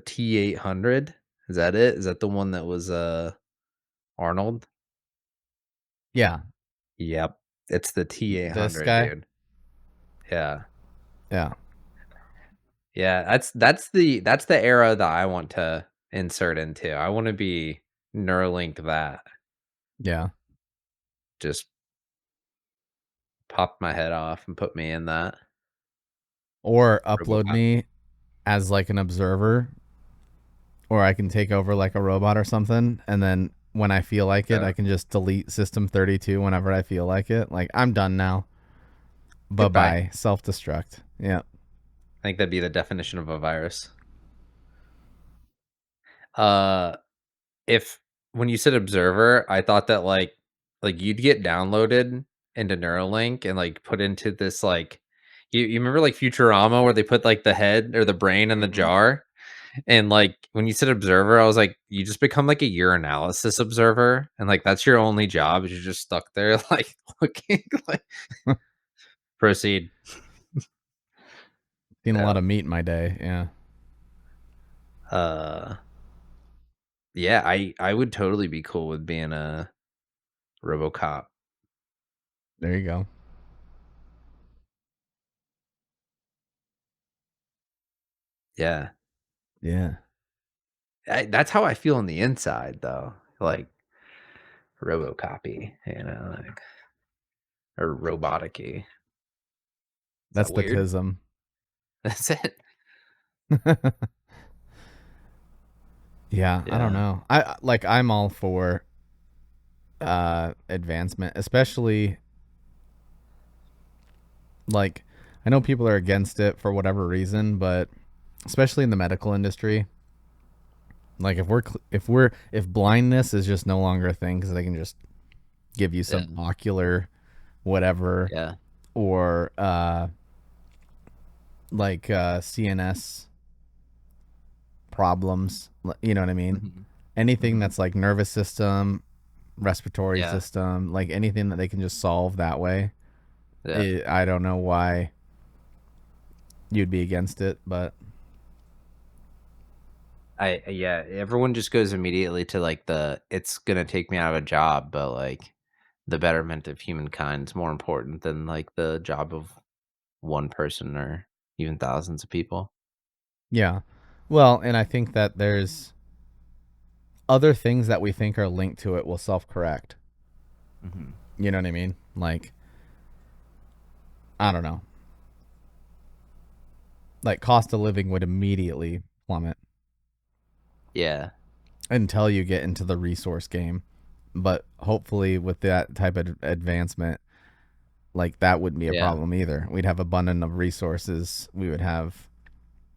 T800? Is that it? Is that the one that was Arnold? Yeah, Yep. It's the this T800, guy. dude. Yeah. Yeah, Yeah, that's the era that I want to insert into. I want to be Neuralink that. yeah. Just pop my head off and put me in that Or upload RoboCop. me as like an observer, or I can take over like a robot or something, and then when I feel like it, Yeah. I can just delete System 32 whenever I feel like it. Like, I'm done now. Bye Goodbye. bye. Self destruct. Yeah. I think that'd be the definition of a virus. Uh, if when you said observer, I thought that like you'd get downloaded into Neuralink and like put into this like you remember like Futurama where they put like the head or the brain in the Hmm. jar? And like when you said observer, I was like, you just become like a urinalysis observer, and like that's your only job is you're just stuck there like looking like proceed. Seen a lot Yeah. of meat in my day. Yeah. Uh yeah, I would totally be cool with being a RoboCop. There you go. Yeah. Yeah. That's how I feel on the inside though. Like RoboCopy, like or robotic-y. Is That's that the weird? tism. That's it. Yeah, I don't Yeah. know. I'm all for advancement, especially like, I know people are against it for whatever reason, but especially in the medical industry, like if blindness is just no longer a thing cuz they can just give you Yeah. some ocular whatever, Yeah. or like CNS problems. You know what I mean? Mhm. Anything Mhm. that's like nervous system, respiratory Yeah. system, like anything that they can just solve that way. Yeah. I don't know why you'd be against it, but Yeah, everyone just goes immediately to, like, "It's gonna take me out of a job," but, like, the betterment of humankind is more important than, like, the job of one person or even thousands of people. yeah. Well, and I think that there's other things that we think are linked to it will self correct. Mhm. You know what I mean? Like, I don't know. Like, cost of living would immediately plummet Yeah. until you get into the resource game. But hopefully, with that type of advancement, like that wouldn't be a Yeah. problem either. We'd have abundant of resources. We would have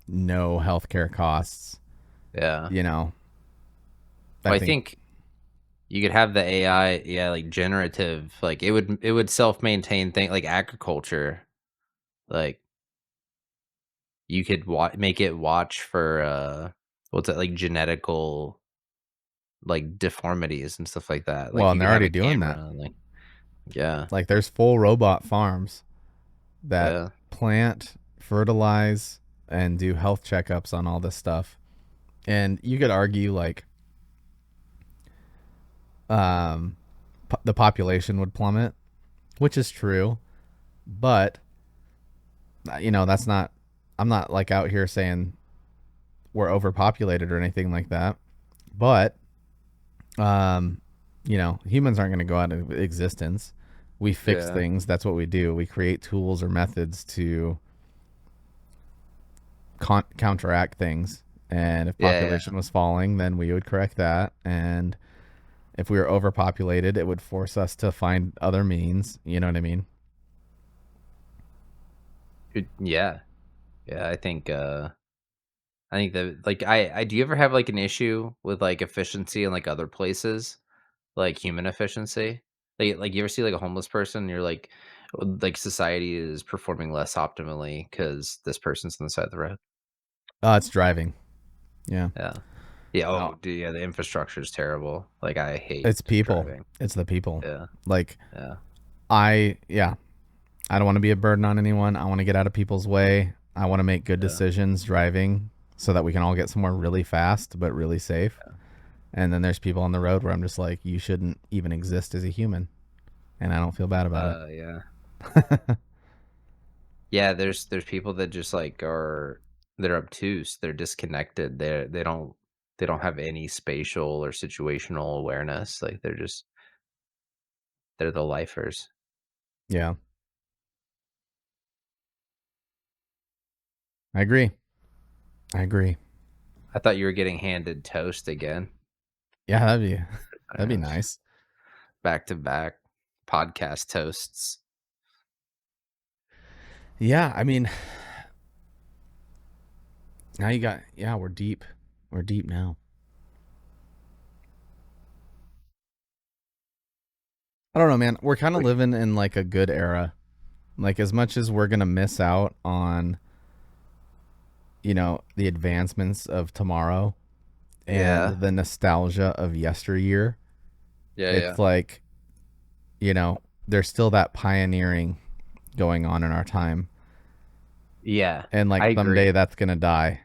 no healthcare costs. Yeah. You know, I Well, I think. think you could have the AI, yeah, like, generative, like, it would self-maintain thing like agriculture, like, you could make it watch for, what's it, like, genetical, like, deformities and stuff like that, like, Well, you and they're could have already a doing camera that. and, like yeah, Like, there's full robot farms that yeah, plant, fertilize, and do health checkups on all this stuff. And you could argue like um, the population would plummet, which is true, but that's not. I'm not like out here saying we're overpopulated or anything like that. But um, humans aren't going to go out of existence. We fix yeah, things. That's what we do. We create tools or methods to counteract things. And if yeah, yeah, population was falling, then we would correct that. And if we were overpopulated, it would force us to find other means. You know what I mean? yeah, yeah, I think that, like, I do you ever have, like, an issue with, like, efficiency in, like, other places? Like, human efficiency? You ever see, like, a homeless person, and you're like, society is performing less optimally because this person's on the side of the road? It's driving. Yeah. Yeah. Yeah, No, oh, dude, yeah, the infrastructure is terrible. Like, I hate it's people. driving. It's the people. Yeah, Like yeah, yeah, I don't want to be a burden on anyone. I want to get out of people's way. I want to make good yeah, decisions driving so that we can all get somewhere really fast but really safe. And then there's people on the road where I'm just like, you shouldn't even exist as a human, and I don't feel bad about yeah. it. Yeah, there's people that just, like, they're obtuse, they're disconnected, they don't have any spatial or situational awareness, like, they're the lifers. Yeah, I agree. I agree. I thought you were getting handed toast again. Yeah, that'd be Uh, nice. Back to back podcast toasts. Yeah, I mean, now you got yeah, we're deep. We're deep now. I don't know, man. We're kind of Wait, living in like a good era. Like as much as we're going to miss out on, the advancements of tomorrow and yeah. the nostalgia of yesteryear, Yeah, it's yeah. like, there's still that pioneering going on in our time. Yeah, And like I someday agree. that's going to die.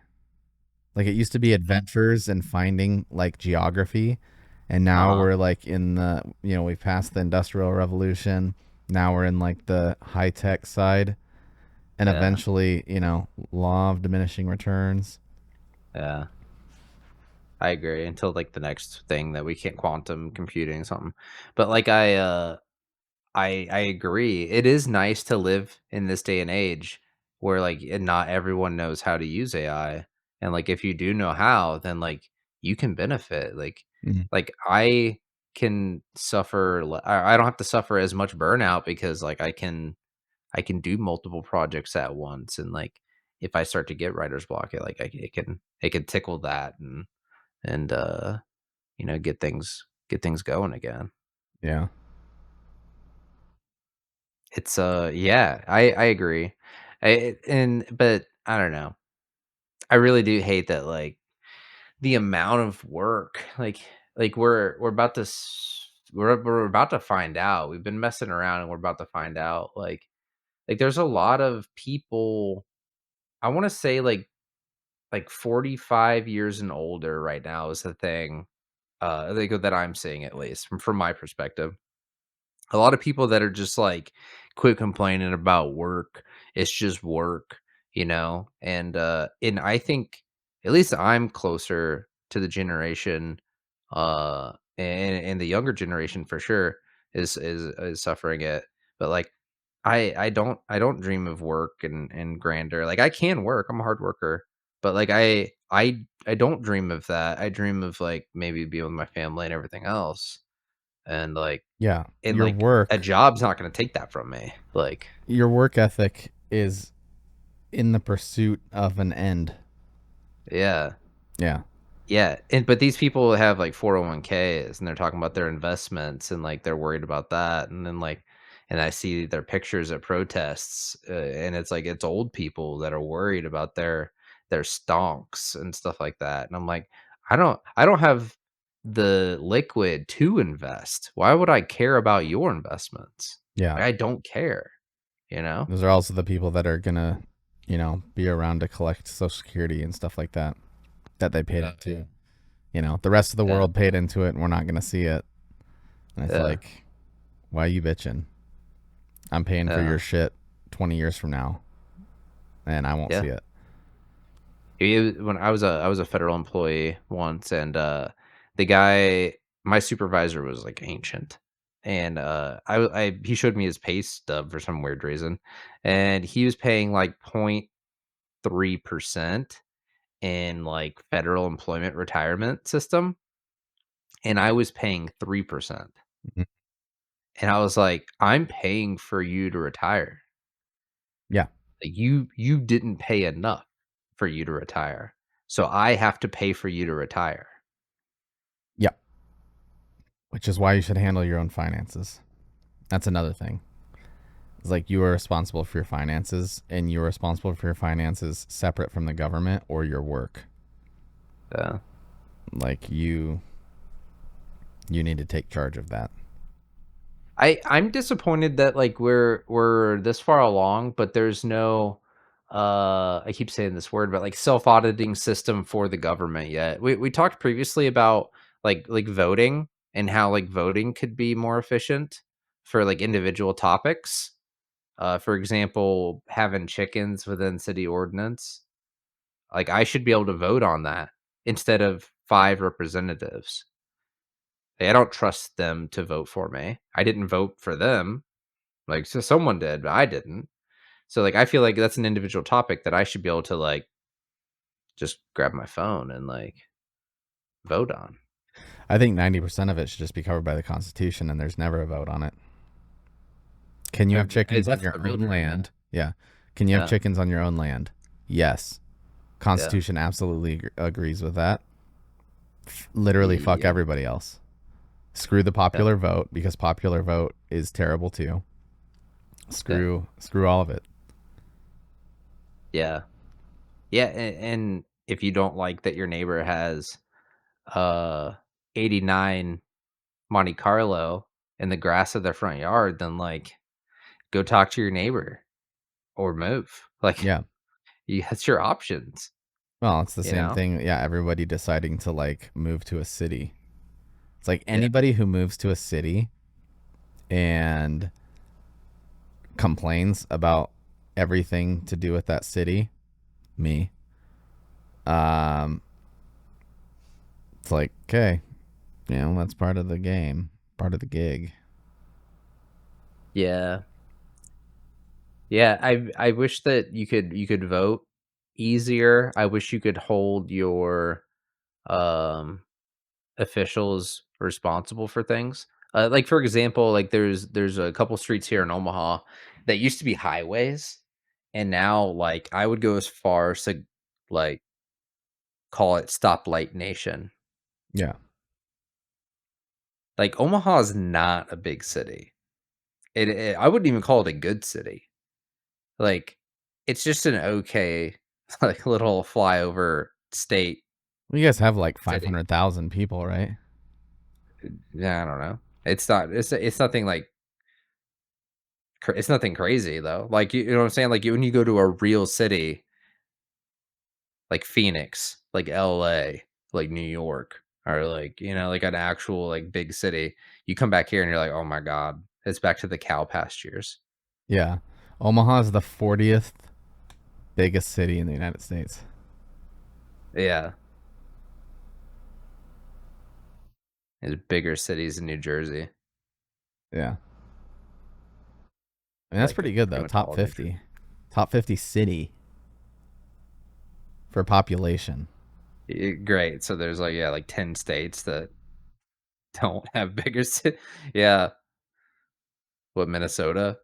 Like it used to be adventures and finding like geography, and now Uh-huh. we're like in the we've passed the industrial revolution. Now we're in like the high tech side, and Yeah, eventually law of diminishing returns. yeah. I agree until, like, the next thing that we can't quantum computing something. But, like, I agree. It is nice to live in this day and age where, like, not everyone knows how to use AI, and, like, if you do know how, then, like, you can benefit, Mhm. I can suffer le I don't have to suffer as much burnout because, like, I can do multiple projects at once, and, like, if I start to get writer's block, it can tickle that and get things going again. Yeah. It's, yeah, I agree. But I don't know. I really do hate that, like, the amount of work, we're about to we're about to find out. We've been messing around and we're about to find out. There's a lot of people. I want to say like 45 years and older right now is the thing. That I'm seeing at least from my perspective. A lot of people that are just like quit complaining about work. It's just work, and I think at least I'm closer to the generation, and the younger generation for sure is suffering it. But like I don't dream of work and grandeur. Like I can work. I'm a hard worker. But like I don't dream of that. I dream of like maybe being with my family and everything else. And like Yeah, and, like, a job's not gonna take that from me, your work ethic is in the pursuit of an end. yeah. Yeah. Yeah, but these people have, like, 401ks, and they're talking about their investments, and, like, they're worried about that, and then, and I see their pictures at protests, and it's like, it's old people that are worried about their stonks and stuff like that, and I'm like, I don't have the liquid to invest. Why would I care about your investments? Yeah. I don't care, you know? Those are also the people that are gonna, be around to collect Social Security and stuff like that that they paid into. The rest of the Yeah, world paid into it, and we're not gonna see it. And it's yeah, like, why are you bitching? I'm paying for yeah, your shit 20 years from now, and I won't yeah. see it. When I was a federal employee once, and the guy, my supervisor was like ancient, and he showed me his pay stub for some weird reason, and he was paying like 0.3% in like federal employment retirement system, and I was paying 3%, Mhm. and I was like, I'm paying for you to retire. Yeah. Like, you didn't pay enough for you to retire, so I have to pay for you to retire. Yeah. Which is why you should handle your own finances. That's another thing. It's like you are responsible for your finances, and you're responsible for your finances separate from the government or your work. Yeah. Like you need to take charge of that. I'm disappointed that like we're this far along, but there's no I keep saying this word, but like self-auditing system for the government yet. We talked previously about like voting and how like voting could be more efficient for like individual topics. For example, having chickens within city ordinance. Like I should be able to vote on that instead of 5 representatives. Like, I don't trust them to vote for me. I didn't vote for them. Like, so someone did, but I didn't. So, like, I feel like that's an individual topic that I should be able to, like, just grab my phone and, like, vote on. I think 90% of it should just be covered by the Constitution, and there's never a vote on it. Can you have chickens on That's your the real own dream. land? Yeah. Can you have Yeah, chickens on your own land? Yes. yeah, Constitution absolutely agrees with that. Literally fuck yeah, everybody else. Screw the yeah, popular vote because popular vote is terrible too. yeah, Screw all of it. yeah. Yeah, and if you don't like that your neighbor has, uh, 89 Monte Carlo in the grass of their front yard, then, like, go talk to your neighbor or move. Like, Yeah. that's your options, Well, it's the you same know? thing. Yeah, everybody deciding to like move to a city. It's like Yeah, anybody who moves to a city and complains about everything to do with that city, me. Um, it's like, okay, that's part of the game, part of the gig. yeah. Yeah, I wish that you could vote easier. I wish you could hold your, um, officials responsible for things. Like, for example, like, there's a couple streets here in Omaha that used to be highways, and now, like, I would go as far as to, like, call it Stoplight Nation. Yeah. Like, Omaha is not a big city. I wouldn't even call it a good city. Like, it's just an okay, like, little flyover state. Well, you guys have like city. 500,000 people, right? Yeah, I don't know. It's not. It's nothing like. It's nothing crazy though. Like you know what I'm saying. Like when you go to a real city, like Phoenix, like LA, like New York, or like, like an actual like big city. You come back here and you're like, "Oh my god, it's back to the cow pastures." Yeah. Omaha is the 40th biggest city in the United States. Yeah, there's bigger cities in New Jersey, Yeah. I mean, that's like pretty good pretty though. much Top all of New Jersey. 50. Top 50 city for population. Great. So there's like, yeah, like 10 states that don't have bigger city. Yeah. What, Minnesota?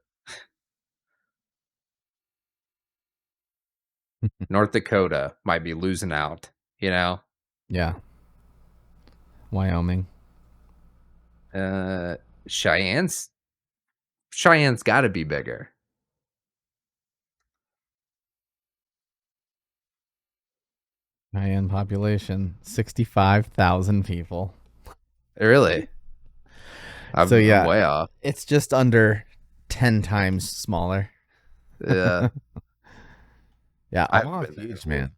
North Dakota might be losing out, you know? Yeah. Wyoming. Uh Cheyenne's Cheyenne's got to be bigger. Cheyenne population 65,000 people. Really? So I'm yeah, way off. it's just under 10 times smaller. Yeah. Yeah, I haven't Omaha's been there. huge, man.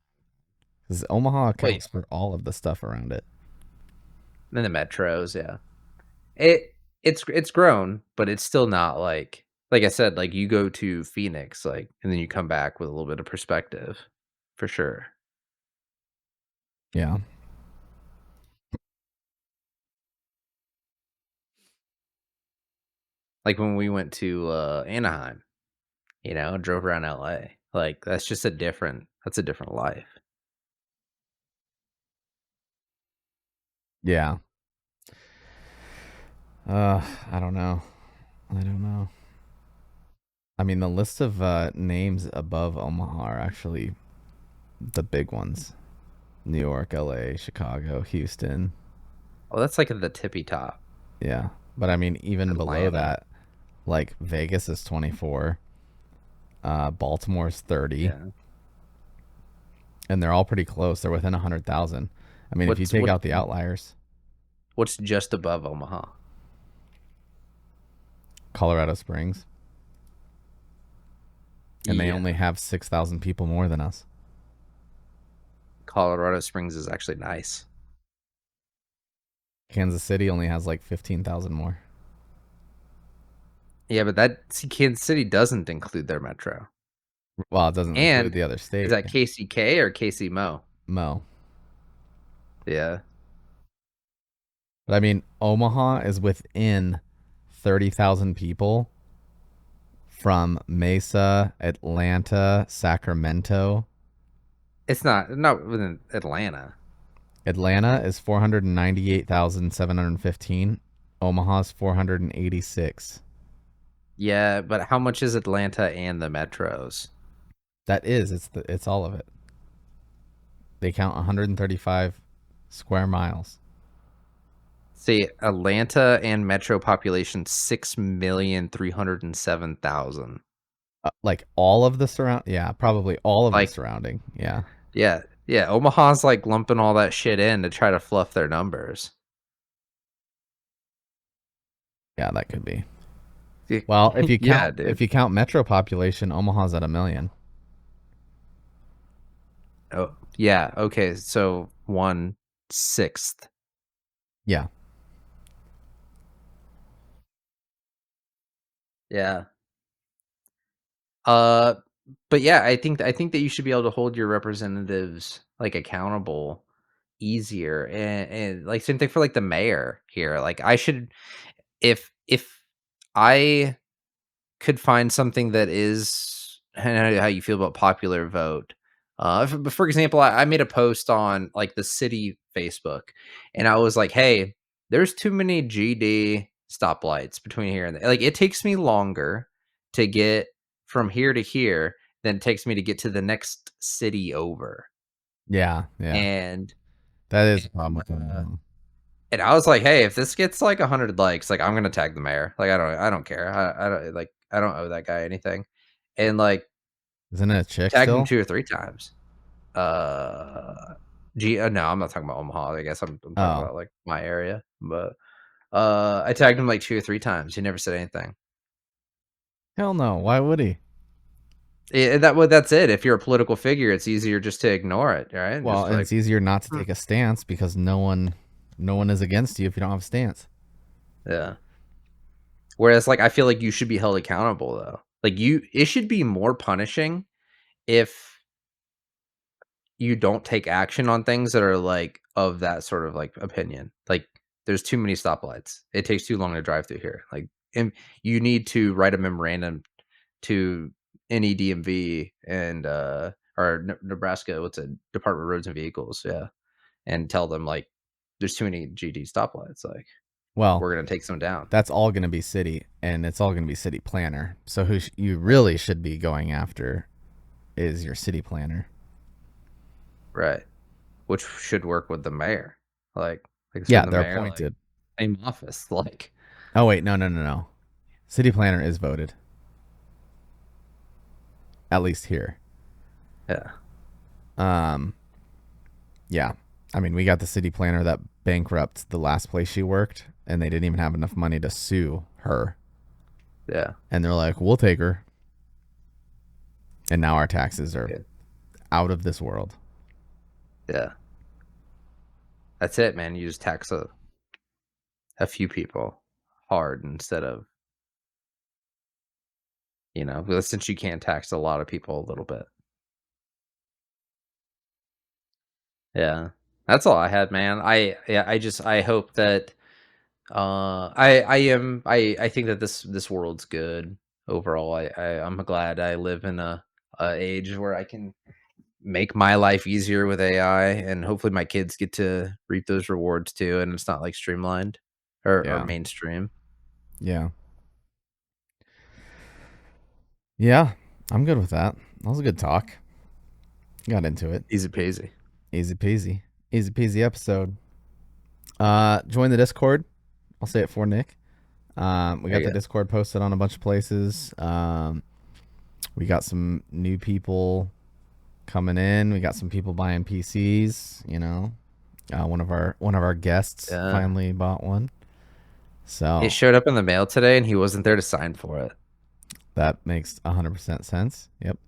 Because Omaha Wait, accounts for all of the stuff around it. in the metros, yeah. It's grown, but it's still not like I said, like you go to Phoenix, like, and then you come back with a little bit of perspective, for sure. Yeah. Like when we went to Anaheim, drove around LA. Like that's a different life. Yeah. I don't know. I don't know. I mean, the list of names above Omaha are actually the big ones. New York, LA, Chicago, Houston. Oh, that's like at the tippy top. Yeah. But I mean, even below Atlanta. that, like Vegas is 24, Baltimore's 30, Yeah. and they're all pretty close. They're within 100,000. I mean, if you What's take what out the outliers, what's just above Omaha? Colorado Springs, and they Yeah. only have 6,000 people more than us. Colorado Springs is actually nice. Kansas City only has like 15,000 more. Yeah, but Kansas City doesn't include their metro. Well, it doesn't include And the other is state. that KCK or KC Mo? Mo. Yeah. But I mean, Omaha is within 30,000 people from Mesa, Atlanta, Sacramento. It's not within Atlanta. Atlanta is 498,715. Omaha's 486. Yeah, but how much is Atlanta and the metros? It's all of it. They count 135 square miles. See, Atlanta and metro population 6,307,000. Like all of the surround, yeah, probably all of the Like, surrounding. Yeah. yeah, yeah. Omaha's like lumping all that shit in to try to fluff their numbers. Yeah, that could be. Well, Yeah, dude. if you count metro population, Omaha's at 1 million. Oh, yeah. Okay, so 1/6. Yeah. Yeah. Uh, but yeah, I think that you should be able to hold your representatives like accountable easier, and like same thing for like the mayor here. Like I should, if I could find something that is, I don't know how you feel about popular vote. For example, I made a post on like the city Facebook, and I was like, "Hey, there's too many GD stoplights between here and there. Like, it takes me longer to get from here to here than it takes me to get to the next city over." Yeah. Yeah. And That is a problem with uh, Omaha. and I was like, "Hey, if this gets like 100 likes, like I'm gonna tag the mayor. Like, I don't care. I don't like I don't owe that guy anything." And like Isn't it a chick tagged him still? 2 or 3 times. Uh, No, I'm not talking about Omaha. I guess I'm talking Oh, about like my area. But I tagged him like 2 or 3 times. He never said anything. hell no. Why would he? That's it. If you're a political figure, it's easier just to ignore it, right? And Well, just and like, it's easier not to "Hmm." take a stance because no one is against you if you don't have a stance. Yeah. Whereas, like, I feel like you should be held accountable though. Like it should be more punishing if you don't take action on things that are like of that sort of like opinion. Like there's too many stoplights. It takes too long to drive through here. Like and you need to write a memorandum to NEDMV and or Nebraska, what's it? Department of Roads and Vehicles, yeah. And tell them like there's too many GD stoplights. Like Well, we're gonna take some down. that's all going to be city, and it's all going to be city planner. So who you really should be going after is your city planner. Right. Which should work with the mayor. Like so Yeah, the they're mayor like appointed. same office. Like Oh wait, no, no, no, no. City planner is voted, at least here. yeah. Um, yeah. I mean, we got the city planner that bankrupted the last place she worked, and they didn't even have enough money to sue her. Yeah. And they're like, "We'll take her." And now our taxes are Good. out of this world. Yeah. That's it, man. You just tax a few people hard instead of, since you can tax a lot of people a little bit. Yeah. That's all I had, man. I hope that I think that this world's good overall. I'm glad I live in a age where I can make my life easier with AI and hopefully my kids get to reap those rewards too and it's not like streamlined or Yeah. mainstream. Yeah. Yeah. I'm good with that. That was a good talk. Got into it. Easy peasy. Easy peasy. Easy peasy episode. Join the Discord. I'll say it for Nick. We There got you the go. Discord posted on a bunch of places. We got some new people coming in. We got some people buying PCs. One of our guests Yeah. finally bought one. It So showed up in the mail today and he wasn't there to sign for it. that makes 100% sense. Yep.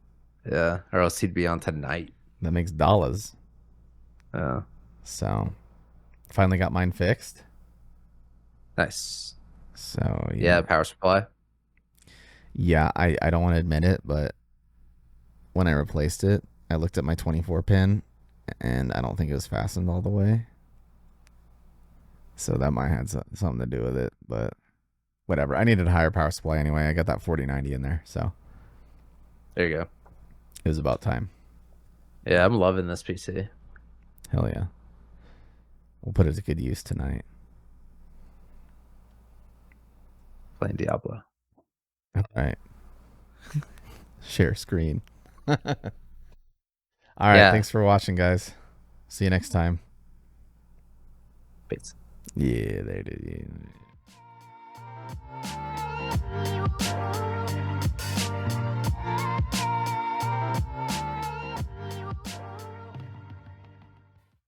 Yeah. Or else he'd be on tonight. That makes dollars. Yeah. So finally got mine fixed. Nice. So Yeah, yeah. power supply. Yeah, I don't want to admit it, but when I replaced it, I looked at my 24 pin and I don't think it was fastened all the way. So that might have something to do with it, but whatever. I needed a higher power supply anyway. I got that 4090 in there, so There you go. it was about time. Yeah, I'm loving this PC. Hell yeah. We'll put it to good use tonight. Playing Diablo. All right. Share screen. All right. Yeah. Thanks for watching, guys. See you next time. Peace. Yeah, they did. Yeah.